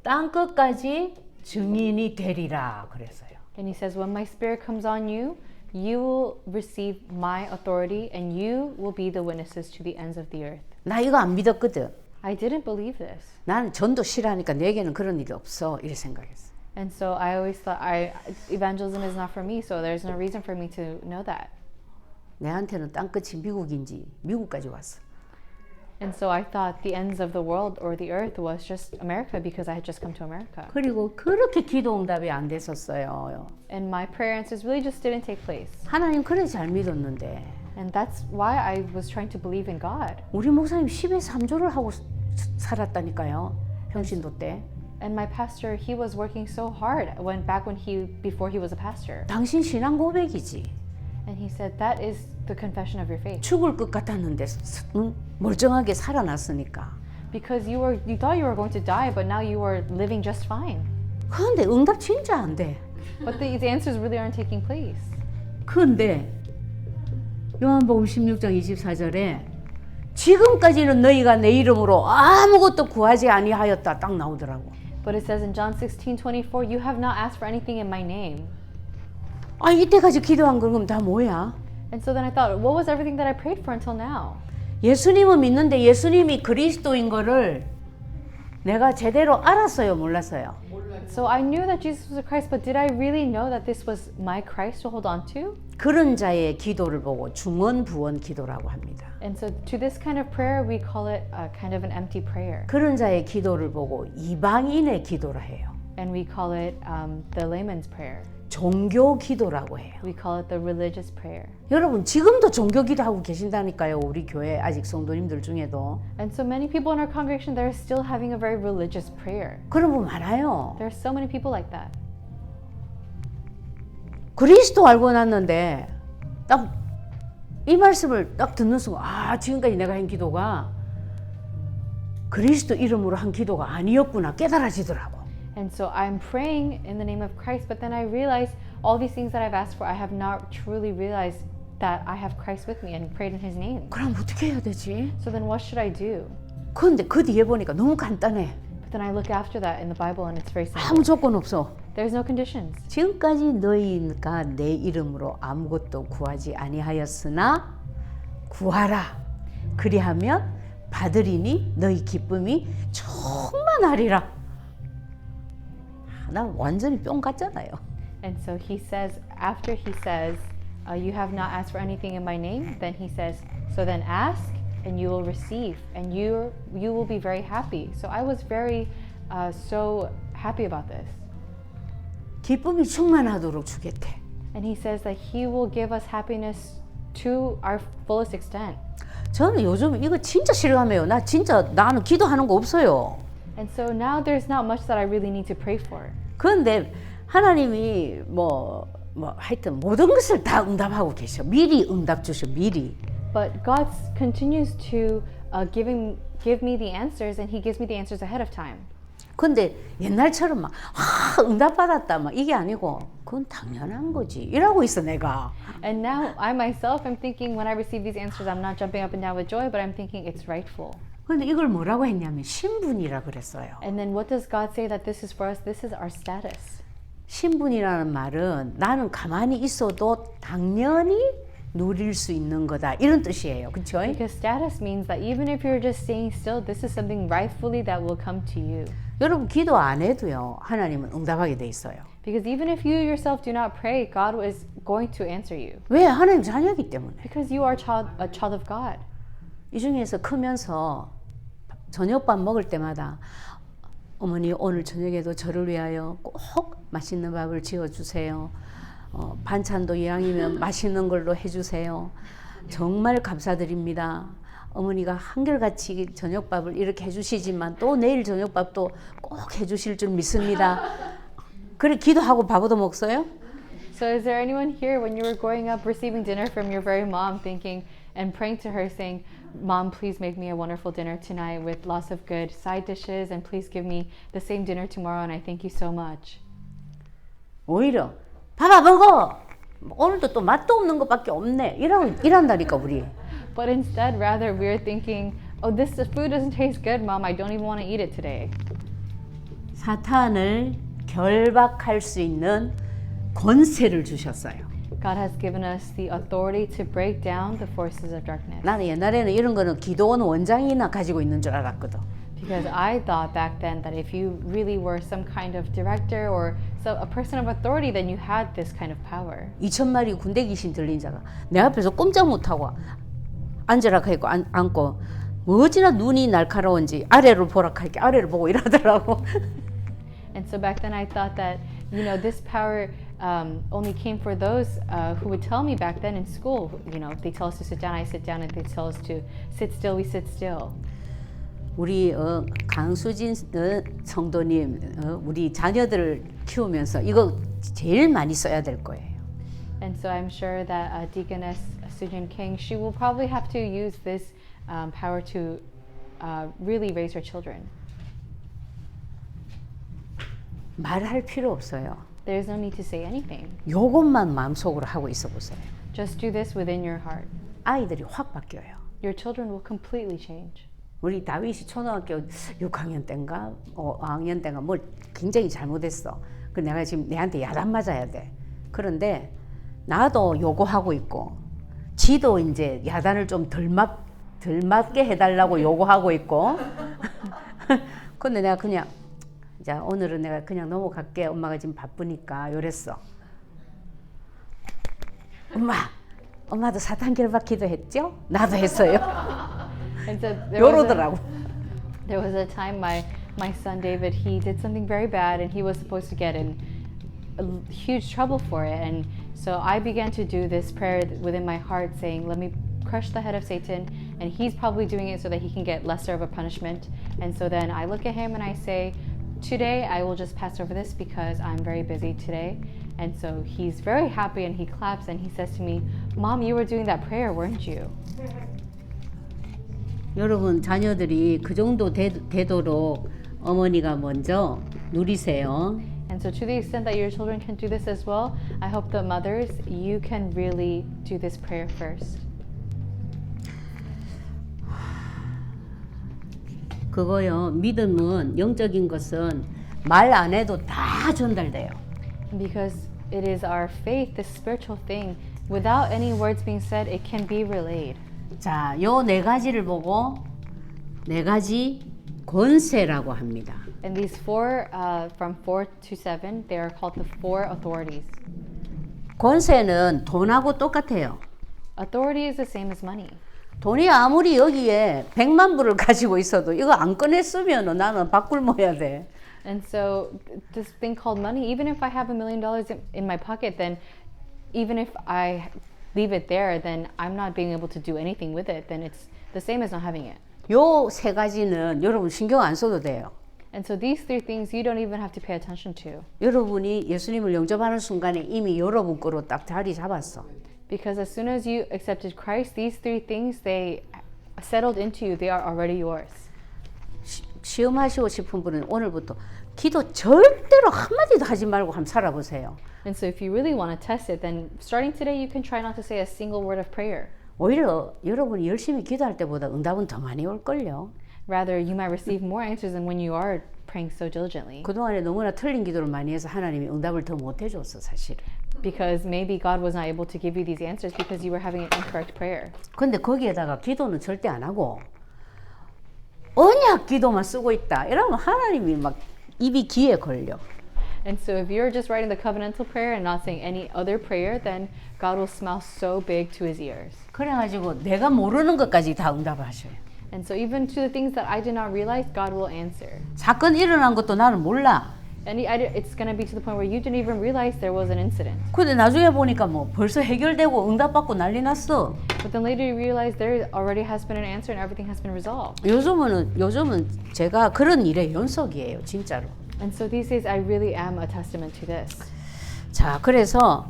[SPEAKER 2] 땅 끝까지 증인이 되리라 그랬어요.
[SPEAKER 1] and he says, when my spirit comes on you, you will receive my authority, and you will be the witnesses to the ends of the earth.
[SPEAKER 2] 나 이거 안 믿었거든.
[SPEAKER 1] I didn't believe this.
[SPEAKER 2] 나는 전도 싫어하니까 내게는 그런 일이 없어 이렇게 생각했어.
[SPEAKER 1] And so I always thought evangelism is not for me, so there's no reason for me to know that.
[SPEAKER 2] 내한테는 땅 끝이 미국인지 미국까지 왔어.
[SPEAKER 1] And so I thought the ends of the world or the earth was just America because I had just come to America.
[SPEAKER 2] 그리고 그렇게 기도 응답이 안 됐었어요.
[SPEAKER 1] And my prayer answers really just didn't take place.
[SPEAKER 2] 하나님 그래 잘 믿었는데
[SPEAKER 1] And that's why I was trying to believe in God.
[SPEAKER 2] 우리 목사님 10에 3조를 하고 살았다니까요. 평신도 때.
[SPEAKER 1] And my pastor, he was working so hard before he was a pastor.
[SPEAKER 2] 당신 신앙 고백이지.
[SPEAKER 1] And he said, that is the confession of your faith.
[SPEAKER 2] 죽을 것 같았는데 멀쩡하게 살아났으니까.
[SPEAKER 1] Because you thought you were going to die, but now you are living just fine.
[SPEAKER 2] 그런데 응답 진짜 안 돼.
[SPEAKER 1] But these answers really aren't taking place.
[SPEAKER 2] 그런데 요한복음 16장 24절에 지금까지는 너희가 내 이름으로 아무것도 구하지 아니하였다 딱 나오더라고.
[SPEAKER 1] But it says in John 16:24, you have not asked for anything in my name.
[SPEAKER 2] 아 이때까지 기도한 건 그럼 다 뭐야?
[SPEAKER 1] And so then I thought, what was everything that I prayed for until now?
[SPEAKER 2] 예수님은 믿는데 예수님이 그리스도인 거를 내가 제대로 알았어요, 몰랐어요?
[SPEAKER 1] So I knew that Jesus was a Christ, but did I really know that this was my Christ to hold on to?
[SPEAKER 2] 그런 자의 기도를 보고 중언부언 기도라고 합니다.
[SPEAKER 1] And so to this kind of prayer, we call it a kind of an empty prayer.
[SPEAKER 2] 그런 자의 기도를 보고 이방인의 기도라 해요.
[SPEAKER 1] And we call it the layman's prayer.
[SPEAKER 2] 종교 기도라고 해요.
[SPEAKER 1] We call it the religious prayer.
[SPEAKER 2] 여러분 지금도 종교 기도하고 계신다니까요. 우리 교회 아직 성도님들 중에도.
[SPEAKER 1] And so many people in our congregation, they're still having a very religious prayer.
[SPEAKER 2] 그런 분 많아요.
[SPEAKER 1] There are so many people like that.
[SPEAKER 2] 그리스도 알고 났는데 딱 이 말씀을 딱 듣는 순간 아 지금까지 내가 한 기도가 그리스도 이름으로 한 기도가 아니었구나 깨달아지더라고.
[SPEAKER 1] And so I'm praying in the name of Christ, but then I realize all these things that I've asked for, I have not truly realized that I have Christ with me and prayed in His name.
[SPEAKER 2] 그럼 어떻게 해야 되지?
[SPEAKER 1] So then what should I do?
[SPEAKER 2] 그런데 그 뒤에 보니까 너무 간단해.
[SPEAKER 1] But then I look after that in the Bible and it's very simple.
[SPEAKER 2] 아무 조건 없어.
[SPEAKER 1] There's no conditions.
[SPEAKER 2] 지금까지 너희가 내 이름으로 아무것도 구하지 아니하였으나 구하라. 그리하면 받으리니 너희 기쁨이 충만하리라. 나 완전히 뿅 갔잖아요.
[SPEAKER 1] And so he says, after he says, you have not asked for anything in my name, then he says, so then ask and you will receive and you will be very happy. So I was very so happy about this.
[SPEAKER 2] 기쁨이 충만하도록 주겠대.
[SPEAKER 1] And he says that he will give us happiness to our fullest extent.
[SPEAKER 2] 저는 요즘 이거 진짜 실감해요. 나는 기도하는 거 없어요.
[SPEAKER 1] And so now there's not much that I really need to pray for.
[SPEAKER 2] 그런데 하나님이 하여튼 모든 것을 다 응답하고 계셔. 미리 응답 주셔. 미리.
[SPEAKER 1] But God continues to give me the answers, and He gives me the answers ahead of time.
[SPEAKER 2] 근데 옛날처럼 응답받았다 이게 아니고 그건 당연한 거지 이러고 있어 내가.
[SPEAKER 1] And now I myself am thinking when I receive these answers, I'm not jumping up and down with joy, but I'm thinking it's rightful.
[SPEAKER 2] 근데 이걸 뭐라고 했냐면 신분이라 그랬어요.
[SPEAKER 1] And then what does God say that this is for us? This is our status.
[SPEAKER 2] 신분이라는 말은 나는 가만히 있어도 당연히 누릴 수 있는 거다 이런 뜻이에요. 그렇죠?
[SPEAKER 1] Because status means that even if you're just staying still, this is something rightfully that will come to you.
[SPEAKER 2] 여러분 기도 안 해도요. 하나님은 응답하게 돼 있어요.
[SPEAKER 1] Because even if you yourself do not pray, God is going to answer you.
[SPEAKER 2] 왜? 하나님 자녀이기 때문에.
[SPEAKER 1] Because you are a child of God.
[SPEAKER 2] 이 중에서 크면서 저녁밥 먹을 때마다 어머니 오늘 저녁에도 저를 위하여 꼭 맛있는 밥을 지어주세요. 반찬도 이왕이면 맛있는 걸로 해주세요. 정말 감사드립니다. 어머니가 한결같이 저녁밥을 이렇게 해주시지만 또 내일 저녁밥도 꼭 해주실 줄 믿습니다. 그래 기도하고 밥 얻어 먹어요?
[SPEAKER 1] So is there anyone here when you were growing up receiving dinner from your very mom thinking and praying to her saying, Mom, please make me a wonderful dinner tonight with lots of good side dishes and please give me the same dinner tomorrow and I thank you so much.
[SPEAKER 2] 오히려 밥 안 먹어. 오늘도 또 맛도 없는 것밖에 없네. 이란다니까 우리.
[SPEAKER 1] But instead, rather, we're thinking, oh, this food doesn't taste good, Mom. I don't even want to eat it today.
[SPEAKER 2] 사탄을 결박할 수 있는 권세를 주셨어요.
[SPEAKER 1] God has given us the authority to break down the forces of darkness.
[SPEAKER 2] 나는 옛날에는 이런 거는 기도원 원장이나 가지고 있는 줄 알았거든.
[SPEAKER 1] Because I thought back then that if you really were some kind of director or a person of authority, then you had this kind of power.
[SPEAKER 2] 2,000마리 군대 귀신 들린 자가 내 앞에서 꼼짝 못하고 앉으라 하고 앉고 어찌나 눈이 날카로운지 아래로 보라 할게 아래를 보고 이러더라고.
[SPEAKER 1] And so back then I thought that, you know, this power only came for those who would tell me back then in school, you know, if they tell us to sit down, I sit down. If they tell us to sit still, we sit still.
[SPEAKER 2] 우리 강수진 성도님 우리 자녀들을 키우면서 이거 제일 많이 써야 될 거예요.
[SPEAKER 1] And so I'm sure that Deaconess Sujin King, she will probably have to use this power to really raise her children.
[SPEAKER 2] 말할 필요 없어요.
[SPEAKER 1] There's no need to say anything.
[SPEAKER 2] 요것만 마음속으로 하고 있어 보세요.
[SPEAKER 1] Just do this within your heart.
[SPEAKER 2] 아이들이 확 바뀌어요.
[SPEAKER 1] Your children will completely change.
[SPEAKER 2] 우리 다윗이 초등학교 6학년 때인가 5학년 때인가 뭘 굉장히 잘못했어. 그 내가 지금 내한테 야단 맞아야 돼. 그런데 나도 요구하고 있고 지도 이제 야단을 좀 덜 맞게 해달라고 요구하고 있고 근데 내가 그냥 자 오늘은 내가 그냥 넘어갈게. 엄마가 지금 바쁘니까 이랬어. 엄마도 사탄 결박 기도했죠? 나도 했어요.
[SPEAKER 1] And so
[SPEAKER 2] 요러더라고.
[SPEAKER 1] there was a time my son David, he did something very bad and he was supposed to get in huge trouble for it. And so I began to do this prayer within my heart saying, let me crush the head of Satan, and he's probably doing it so that he can get lesser of a punishment. And so then I look at him and I say, today I will just pass over this because I'm very busy today. And so he's very happy and he claps and he says to me, Mom, you were doing that prayer, weren't you?
[SPEAKER 2] 여러분 자녀들이 그 정도 되도록 어머니가 먼저 누리세요.
[SPEAKER 1] And so to the extent that your children can do this as well, I hope the mothers, you can really do this prayer first.
[SPEAKER 2] 그거요. 믿음은 영적인 것은 말 안 해도 다 전달돼요.
[SPEAKER 1] Because it is our faith, this spiritual thing, without any words being said, it can be relayed.
[SPEAKER 2] 자, 요 네 가지를 보고 네 가지 권세라고 합니다.
[SPEAKER 1] And these four, from 4 to 7, they are called the four authorities.
[SPEAKER 2] 권세는 돈하고 똑같아요.
[SPEAKER 1] Authority is the same as money.
[SPEAKER 2] 돈이 아무리 여기에 100만 불을 가지고 있어도 이거 안 꺼냈으면 나는 밥 굶어야 돼.
[SPEAKER 1] And so this thing called money, even if I have $1 million in my pocket, then even if I leave it there, then I'm not being able to do anything with it. Then it's the same as not having it.
[SPEAKER 2] 요 세 가지는 여러분 신경 안 써도 돼요.
[SPEAKER 1] And so these three things you don't even have to pay attention to.
[SPEAKER 2] 여러분이 예수님을 영접하는 순간에 이미 여러분 거로 딱 자리 잡았어.
[SPEAKER 1] Because as soon as you accepted Christ, these three things, they settled into you. They are already yours.
[SPEAKER 2] 시험하시고 싶은 분은 오늘부터 기도 절대로 한마디도 하지 말고 한번 살아보세요.
[SPEAKER 1] And so if you really want to test it, then starting today, you can try not to say a single word of prayer.
[SPEAKER 2] 오히려 여러분이 열심히 기도할 때보다 응답은 더 많이 올걸요.
[SPEAKER 1] Rather, you might receive more answers than when you are praying so diligently.
[SPEAKER 2] 그동안에 너무나 틀린 기도를 많이 해서 하나님이 응답을 더 못 해줬어 사실은.
[SPEAKER 1] Because maybe God was not able to give you these answers because you were having an incorrect prayer.
[SPEAKER 2] 근데 거기에다가 기도는 절대 안 하고 언약 기도만 쓰고 있다. 이러면 하나님이 막 입이 귀에 걸려.
[SPEAKER 1] And so if you're just writing the covenantal prayer and not saying any other prayer, then God will smell so big to his ears.
[SPEAKER 2] 그래가지고 내가 모르는 것까지 다 응답을 하셔요.
[SPEAKER 1] And so even to the things that I did not realize, God will answer.
[SPEAKER 2] 사건 일어난 것도 나는 몰라.
[SPEAKER 1] And it's going to be to the point where you didn't even realize there was an incident.
[SPEAKER 2] 근데 나중에 보니까 뭐 벌써 해결되고 응답받고 난리 났어.
[SPEAKER 1] But then later you realize there already has been an answer and everything has been resolved.
[SPEAKER 2] 요즘은 제가 그런 일의 연속이에요, 진짜로.
[SPEAKER 1] And so these days I really am a testament to this.
[SPEAKER 2] 자, 그래서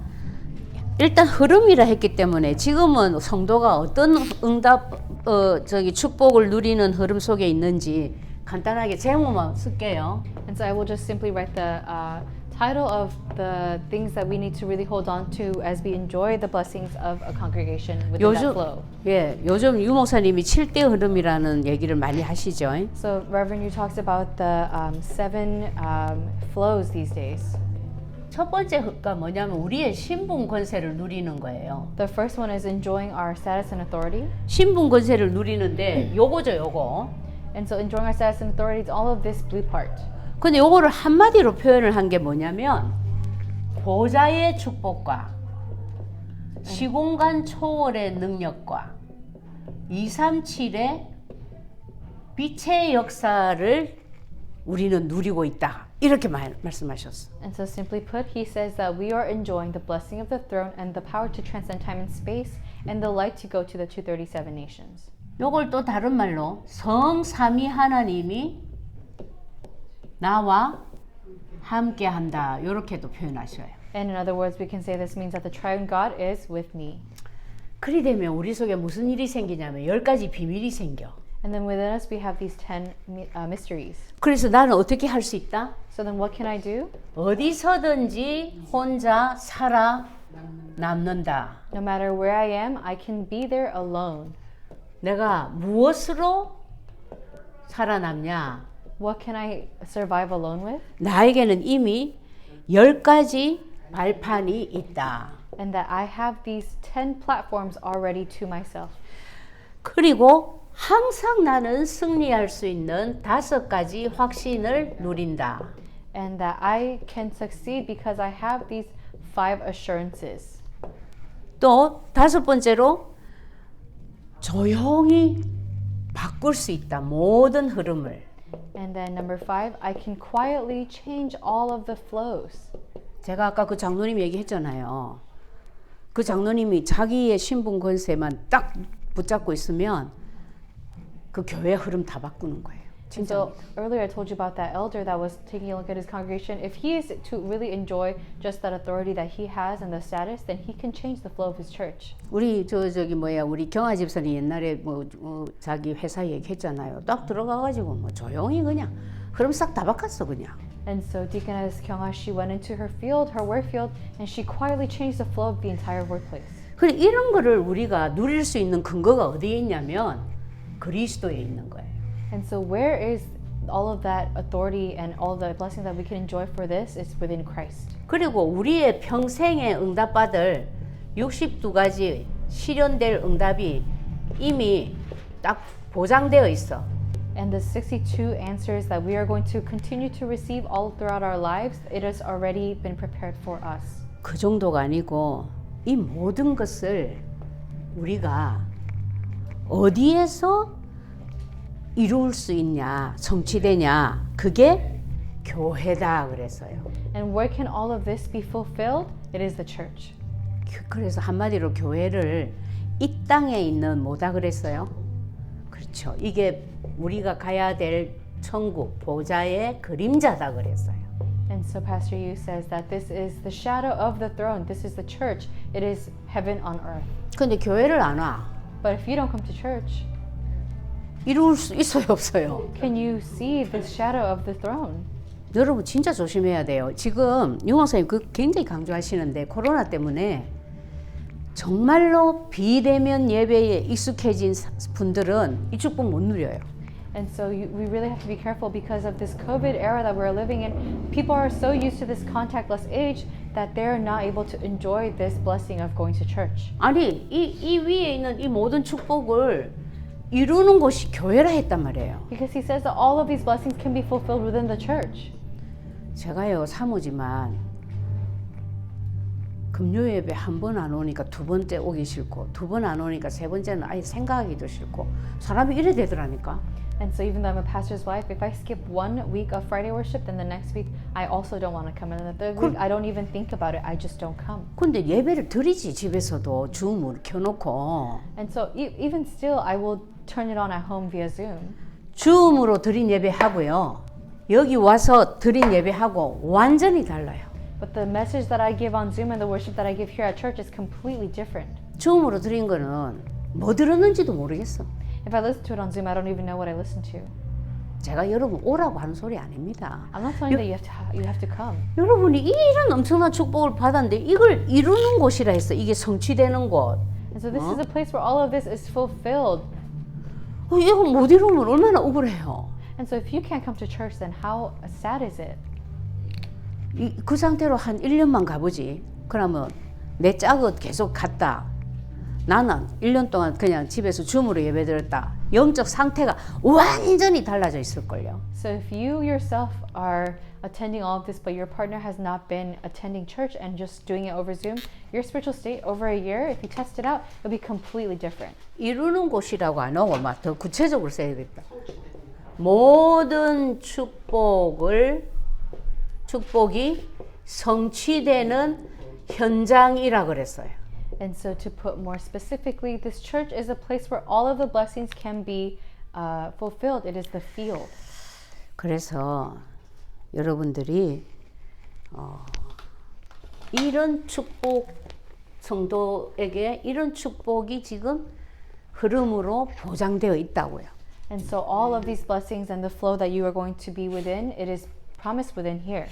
[SPEAKER 2] 일단 흐름이라 했기 때문에 지금은 성도가 어떤 축복을 누리는 흐름 속에 있는지 간단하게 제목만 쓸게요.
[SPEAKER 1] And so I will just simply write the title of the things that we need to really hold on to as we enjoy the blessings of a congregation within that flow.
[SPEAKER 2] 요즘 유 목사님이 7대 흐름이라는 얘기를 많이 하시죠.
[SPEAKER 1] So Reverend, you talked about the 7 flows these days.
[SPEAKER 2] 첫 번째가 뭐냐면 우리의 신분 권세를 누리는 거예요.
[SPEAKER 1] The first one is enjoying our status and authority.
[SPEAKER 2] 신분 권세를 누리는데 요거죠, 요거.
[SPEAKER 1] And so enjoying our status and authority is all of this blue part.
[SPEAKER 2] 근데 요거를 한마디로 표현을 한 게 뭐냐면 보좌의 축복과 시공간 초월의 능력과 237의 빛의 역사를 우리는 누리고 있다. 이렇게 말씀하셨어.
[SPEAKER 1] And so simply put, he says that we are enjoying the blessing of the throne and the power to transcend time and space and the light to go to the 237 nations.
[SPEAKER 2] 요걸 또 다른 말로 성삼위 하나님이 나와 함께 한다. 이렇게도 표현하셔요.
[SPEAKER 1] And in other words, we can say this means that the triune God is with me.
[SPEAKER 2] 그리 되면 우리 속에 무슨 일이 생기냐면 10가지 비밀이 생겨.
[SPEAKER 1] And then within us we have these 10 mysteries.
[SPEAKER 2] 그래서 나는 어떻게 할 수 있다?
[SPEAKER 1] So then what can I do?
[SPEAKER 2] 어디서든지 혼자 살아 남는다.
[SPEAKER 1] No matter where I am, I can be there alone.
[SPEAKER 2] 내가 무엇으로 살아남냐?
[SPEAKER 1] What can I survive alone with?
[SPEAKER 2] 나에게는 이미 10가지 발판이 있다.
[SPEAKER 1] And that I have these 10 platforms already to myself.
[SPEAKER 2] 그리고 항상 나는 승리할 수 있는 5가지 확신을 누린다.
[SPEAKER 1] And that I can succeed because I have these 5 assurances.
[SPEAKER 2] 또 5번째로 조용히 바꿀 수 있다. 모든 흐름을.
[SPEAKER 1] And then number 5, I can quietly change all of the flows.
[SPEAKER 2] 제가 아까 그 장로님 얘기했잖아요. 그 장로님이 자기의 신분 권세만 딱 붙잡고 있으면 그 교회 흐름 다 바꾸는 거예요.
[SPEAKER 1] And so earlier I told you about that elder that was taking a look at his congregation. If he is to really enjoy just that authority that he has and the status, then he can change the flow of his church.
[SPEAKER 2] 우리 우리 경아 집사님 옛날에 자기 회사 얘기했잖아요. 딱 들어가가지고 조용히 그냥 흐름 싹 다 바꿨어 그냥.
[SPEAKER 1] And so Deaconess Kyung-ha, she went into her field, her work field, and she quietly changed the flow of the entire workplace.
[SPEAKER 2] 그래 이런 거를 우리가 누릴 수 있는 근거가 어디에 있냐면 그리스도에 있는 거예요.
[SPEAKER 1] And so where is all of that authority and all the blessings that we can enjoy for this is within Christ.
[SPEAKER 2] 그리고 우리의 평생에 응답받을 62가지 실현될 응답이 이미 딱 보장되어 있어.
[SPEAKER 1] And the 62 answers that we are going to continue to receive all throughout our lives, it has already been prepared for us.
[SPEAKER 2] 그 정도가 아니고 이 모든 것을 우리가 어디에서 이룰 수 있냐, 성취되냐, 그게 교회다 그랬어요.
[SPEAKER 1] And where can all of this be fulfilled? It is the church.
[SPEAKER 2] 그래서 한마디로 교회를 이 땅에 있는 뭐다 그랬어요? 그렇죠. 이게 우리가 가야 될 천국 보좌의 그림자다 그랬어요.
[SPEAKER 1] And so Pastor Yu says that this is the shadow of the throne. This is the church. It is heaven on earth.
[SPEAKER 2] 근데 교회를 안 와.
[SPEAKER 1] But if you don't come to church,
[SPEAKER 2] 이룰 수 있어요, 없어요?
[SPEAKER 1] can you see this shadow of the throne?
[SPEAKER 2] 여러분 진짜 조심해야 돼요. 지금 유목사님 굉장히 강조하시는데 코로나 때문에 정말로 비대면 예배에 익숙해진 분들은 이 축복 못 누려요.
[SPEAKER 1] And so we really have to be careful because of this COVID era that we're living in. People are so used to this contactless age that they're not able to enjoy this blessing of going to church.
[SPEAKER 2] 아니 이 위에 있는 이 모든 축복을 이루는 곳이 교회라 했단 말이에요.
[SPEAKER 1] Because he says that all of these blessings can be fulfilled within the church.
[SPEAKER 2] 제가요 사모지만 금요 예배 한 번 안 오니까 두 번째 오기 싫고 두 번 안 오니까 세 번째는 아예 생각하기도 싫고 사람이 이래 되더라니까.
[SPEAKER 1] And so even though I'm a pastor's wife, if I skip 1 week of Friday worship, then the next week I also don't want to come. And then the third week, I don't even think about it. I just don't come.
[SPEAKER 2] 근데 예배를 드리지 집에서도 줌을 켜놓고
[SPEAKER 1] And so even still, I will turn it on at home via Zoom.
[SPEAKER 2] 줌으로 드린 예배하고요. 여기 와서 드린 예배하고 완전히 달라요.
[SPEAKER 1] But the message that I give on Zoom and the worship that I give here at church is completely different.
[SPEAKER 2] 줌으로 드린 거는 뭐 들었는지도 모르겠어.
[SPEAKER 1] If I listen to it on Zoom, I don't even know what I listened to.
[SPEAKER 2] 제가 여러분 오라고 하는 소리 아닙니다.
[SPEAKER 1] I'm not telling that you have to come.
[SPEAKER 2] 여러분이 이런 엄청난 축복을 받았는데 이걸 이루는 곳이라 했어. 이게 성취되는 곳.
[SPEAKER 1] And so this is a place where all of this is fulfilled.
[SPEAKER 2] 이거 못 이루면 얼마나 억울해요.
[SPEAKER 1] And so if you can't come to church, then how sad is it?
[SPEAKER 2] 그 상태로 한 1년만 가보지. 그러면 내 짝은 계속 갔다. 나는 1년 동안 그냥 집에서 줌으로 예배드렸다. 영적 상태가 완전히 달라져 있을걸요.
[SPEAKER 1] So if you yourself are attending all of this, but your partner has not been attending church and just doing it over Zoom, your spiritual state over a year, if you test it out, it'll be completely different.
[SPEAKER 2] 이루는 곳이라고 안 하고 막 더 구체적으로 써야겠다. 모든 축복이 성취되는 현장이라 그랬어요.
[SPEAKER 1] And so to put more specifically, this church is a place where all of the blessings can be fulfilled. It is the field.
[SPEAKER 2] 그래서 여러분들이 이런 축복 성도에게 이런 축복이 지금 흐름으로 보장되어 있다고요.
[SPEAKER 1] And so all of these blessings and the flow that you are going to be within, it is promised within here.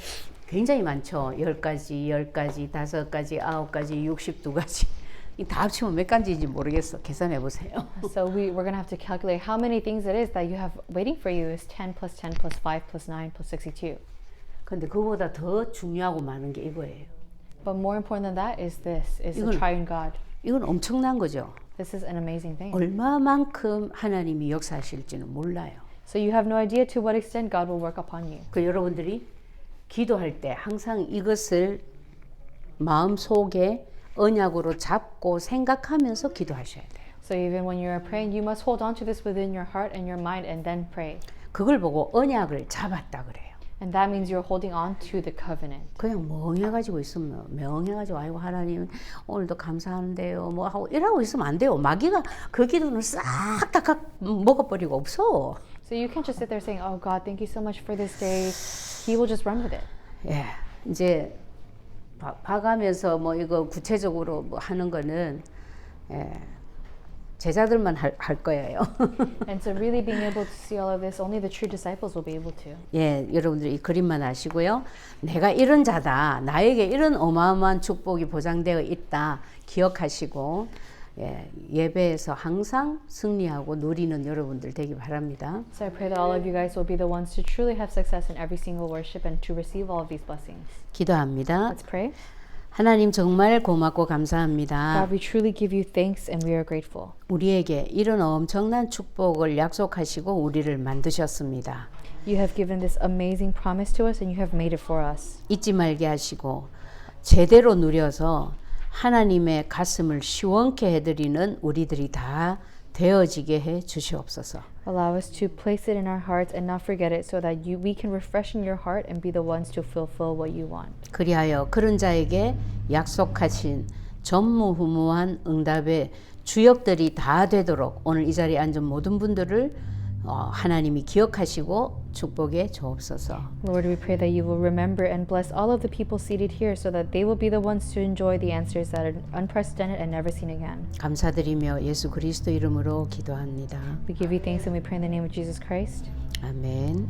[SPEAKER 2] 굉장히 많죠. 10가지, 10가지, 5가지, 9가지, 62가지. 다 합치면 몇 가지인지 모르겠어. 계산해 보세요.
[SPEAKER 1] So we're going to have to calculate how many things it is that you have waiting for you is 10 plus 10 plus 5 plus 9 plus 62.
[SPEAKER 2] 근데 그보다 더 중요하고 많은 게 이거예요.
[SPEAKER 1] But more important than that is this, is the
[SPEAKER 2] 이건-
[SPEAKER 1] triune God.
[SPEAKER 2] 이건 엄청난 거죠.
[SPEAKER 1] This is an amazing thing.
[SPEAKER 2] 얼마만큼 하나님이 역사하실지는 몰라요.
[SPEAKER 1] So you have no idea to what extent God will work upon you.
[SPEAKER 2] 그 여러분들이 기도할 때 항상 이것을 마음속에 언약으로 잡고 생각하면서 기도하셔야 돼요.
[SPEAKER 1] So even when you are praying, you must hold on to this within your heart and your mind and then pray.
[SPEAKER 2] 그걸 보고 언약을 잡았다 그래요.
[SPEAKER 1] And that means you're holding on to the covenant.
[SPEAKER 2] 그냥 멍해가지고 있으면 명해가지고 아이고 하나님 오늘도 감사하는데요 뭐 하고 이러고 있으면 안 돼요. 마귀가 그 기도는 싹 다 먹어버리고 없어.
[SPEAKER 1] So you can't just sit there saying, "Oh God, thank you so much for this day." He will just run with it.
[SPEAKER 2] 예, 이제 봐가면서 뭐 이거 구체적으로 뭐 하는 거는 예, 제자들만 할 거예요.
[SPEAKER 1] And so really being able to see all of this, only the true disciples will be able to.
[SPEAKER 2] 예, 여러분들 이 그림만 아시고요. 내가 이런 자다. 나에게 이런 어마어마한 축복이 보장되어 있다. 기억하시고 예, 예배에서 항상 승리하고 누리는 여러분들 되기 바랍니다.
[SPEAKER 1] So I pray that all of you guys will be the ones to truly have success in every single worship and to receive all of these blessings.
[SPEAKER 2] 기도합니다.
[SPEAKER 1] Let's pray.
[SPEAKER 2] 하나님 정말 고맙고 감사합니다.
[SPEAKER 1] God, we truly give you thanks and we are grateful.
[SPEAKER 2] 우리에게 이런 엄청난 축복을 약속하시고 우리를 만드셨습니다.
[SPEAKER 1] You have given this amazing promise to us and you have made it for us.
[SPEAKER 2] 잊지 말게 하시고 제대로 누려서 하나님의 가슴을 시원케 해드리는 우리들이 다 되어지게 해 주시옵소서.
[SPEAKER 1] Allow us to place it in our hearts and not forget it so that we can refreshen your heart and be the ones to fulfill what you want.
[SPEAKER 2] 그리하여 그런 자에게 약속하신 전무후무한 응답의 주역들이 다 되도록 오늘 이 자리에 앉은 모든 분들을 하나님이 기억하시고 축복해 주옵소서.
[SPEAKER 1] Lord, we pray that you will remember and bless all of the people seated here so that they will be the ones to enjoy the answers that are unprecedented and never seen again.
[SPEAKER 2] 감사드리며 예수 그리스도 이름으로 기도합니다.
[SPEAKER 1] We give you thanks and we pray in the name of Jesus Christ.
[SPEAKER 2] 아멘.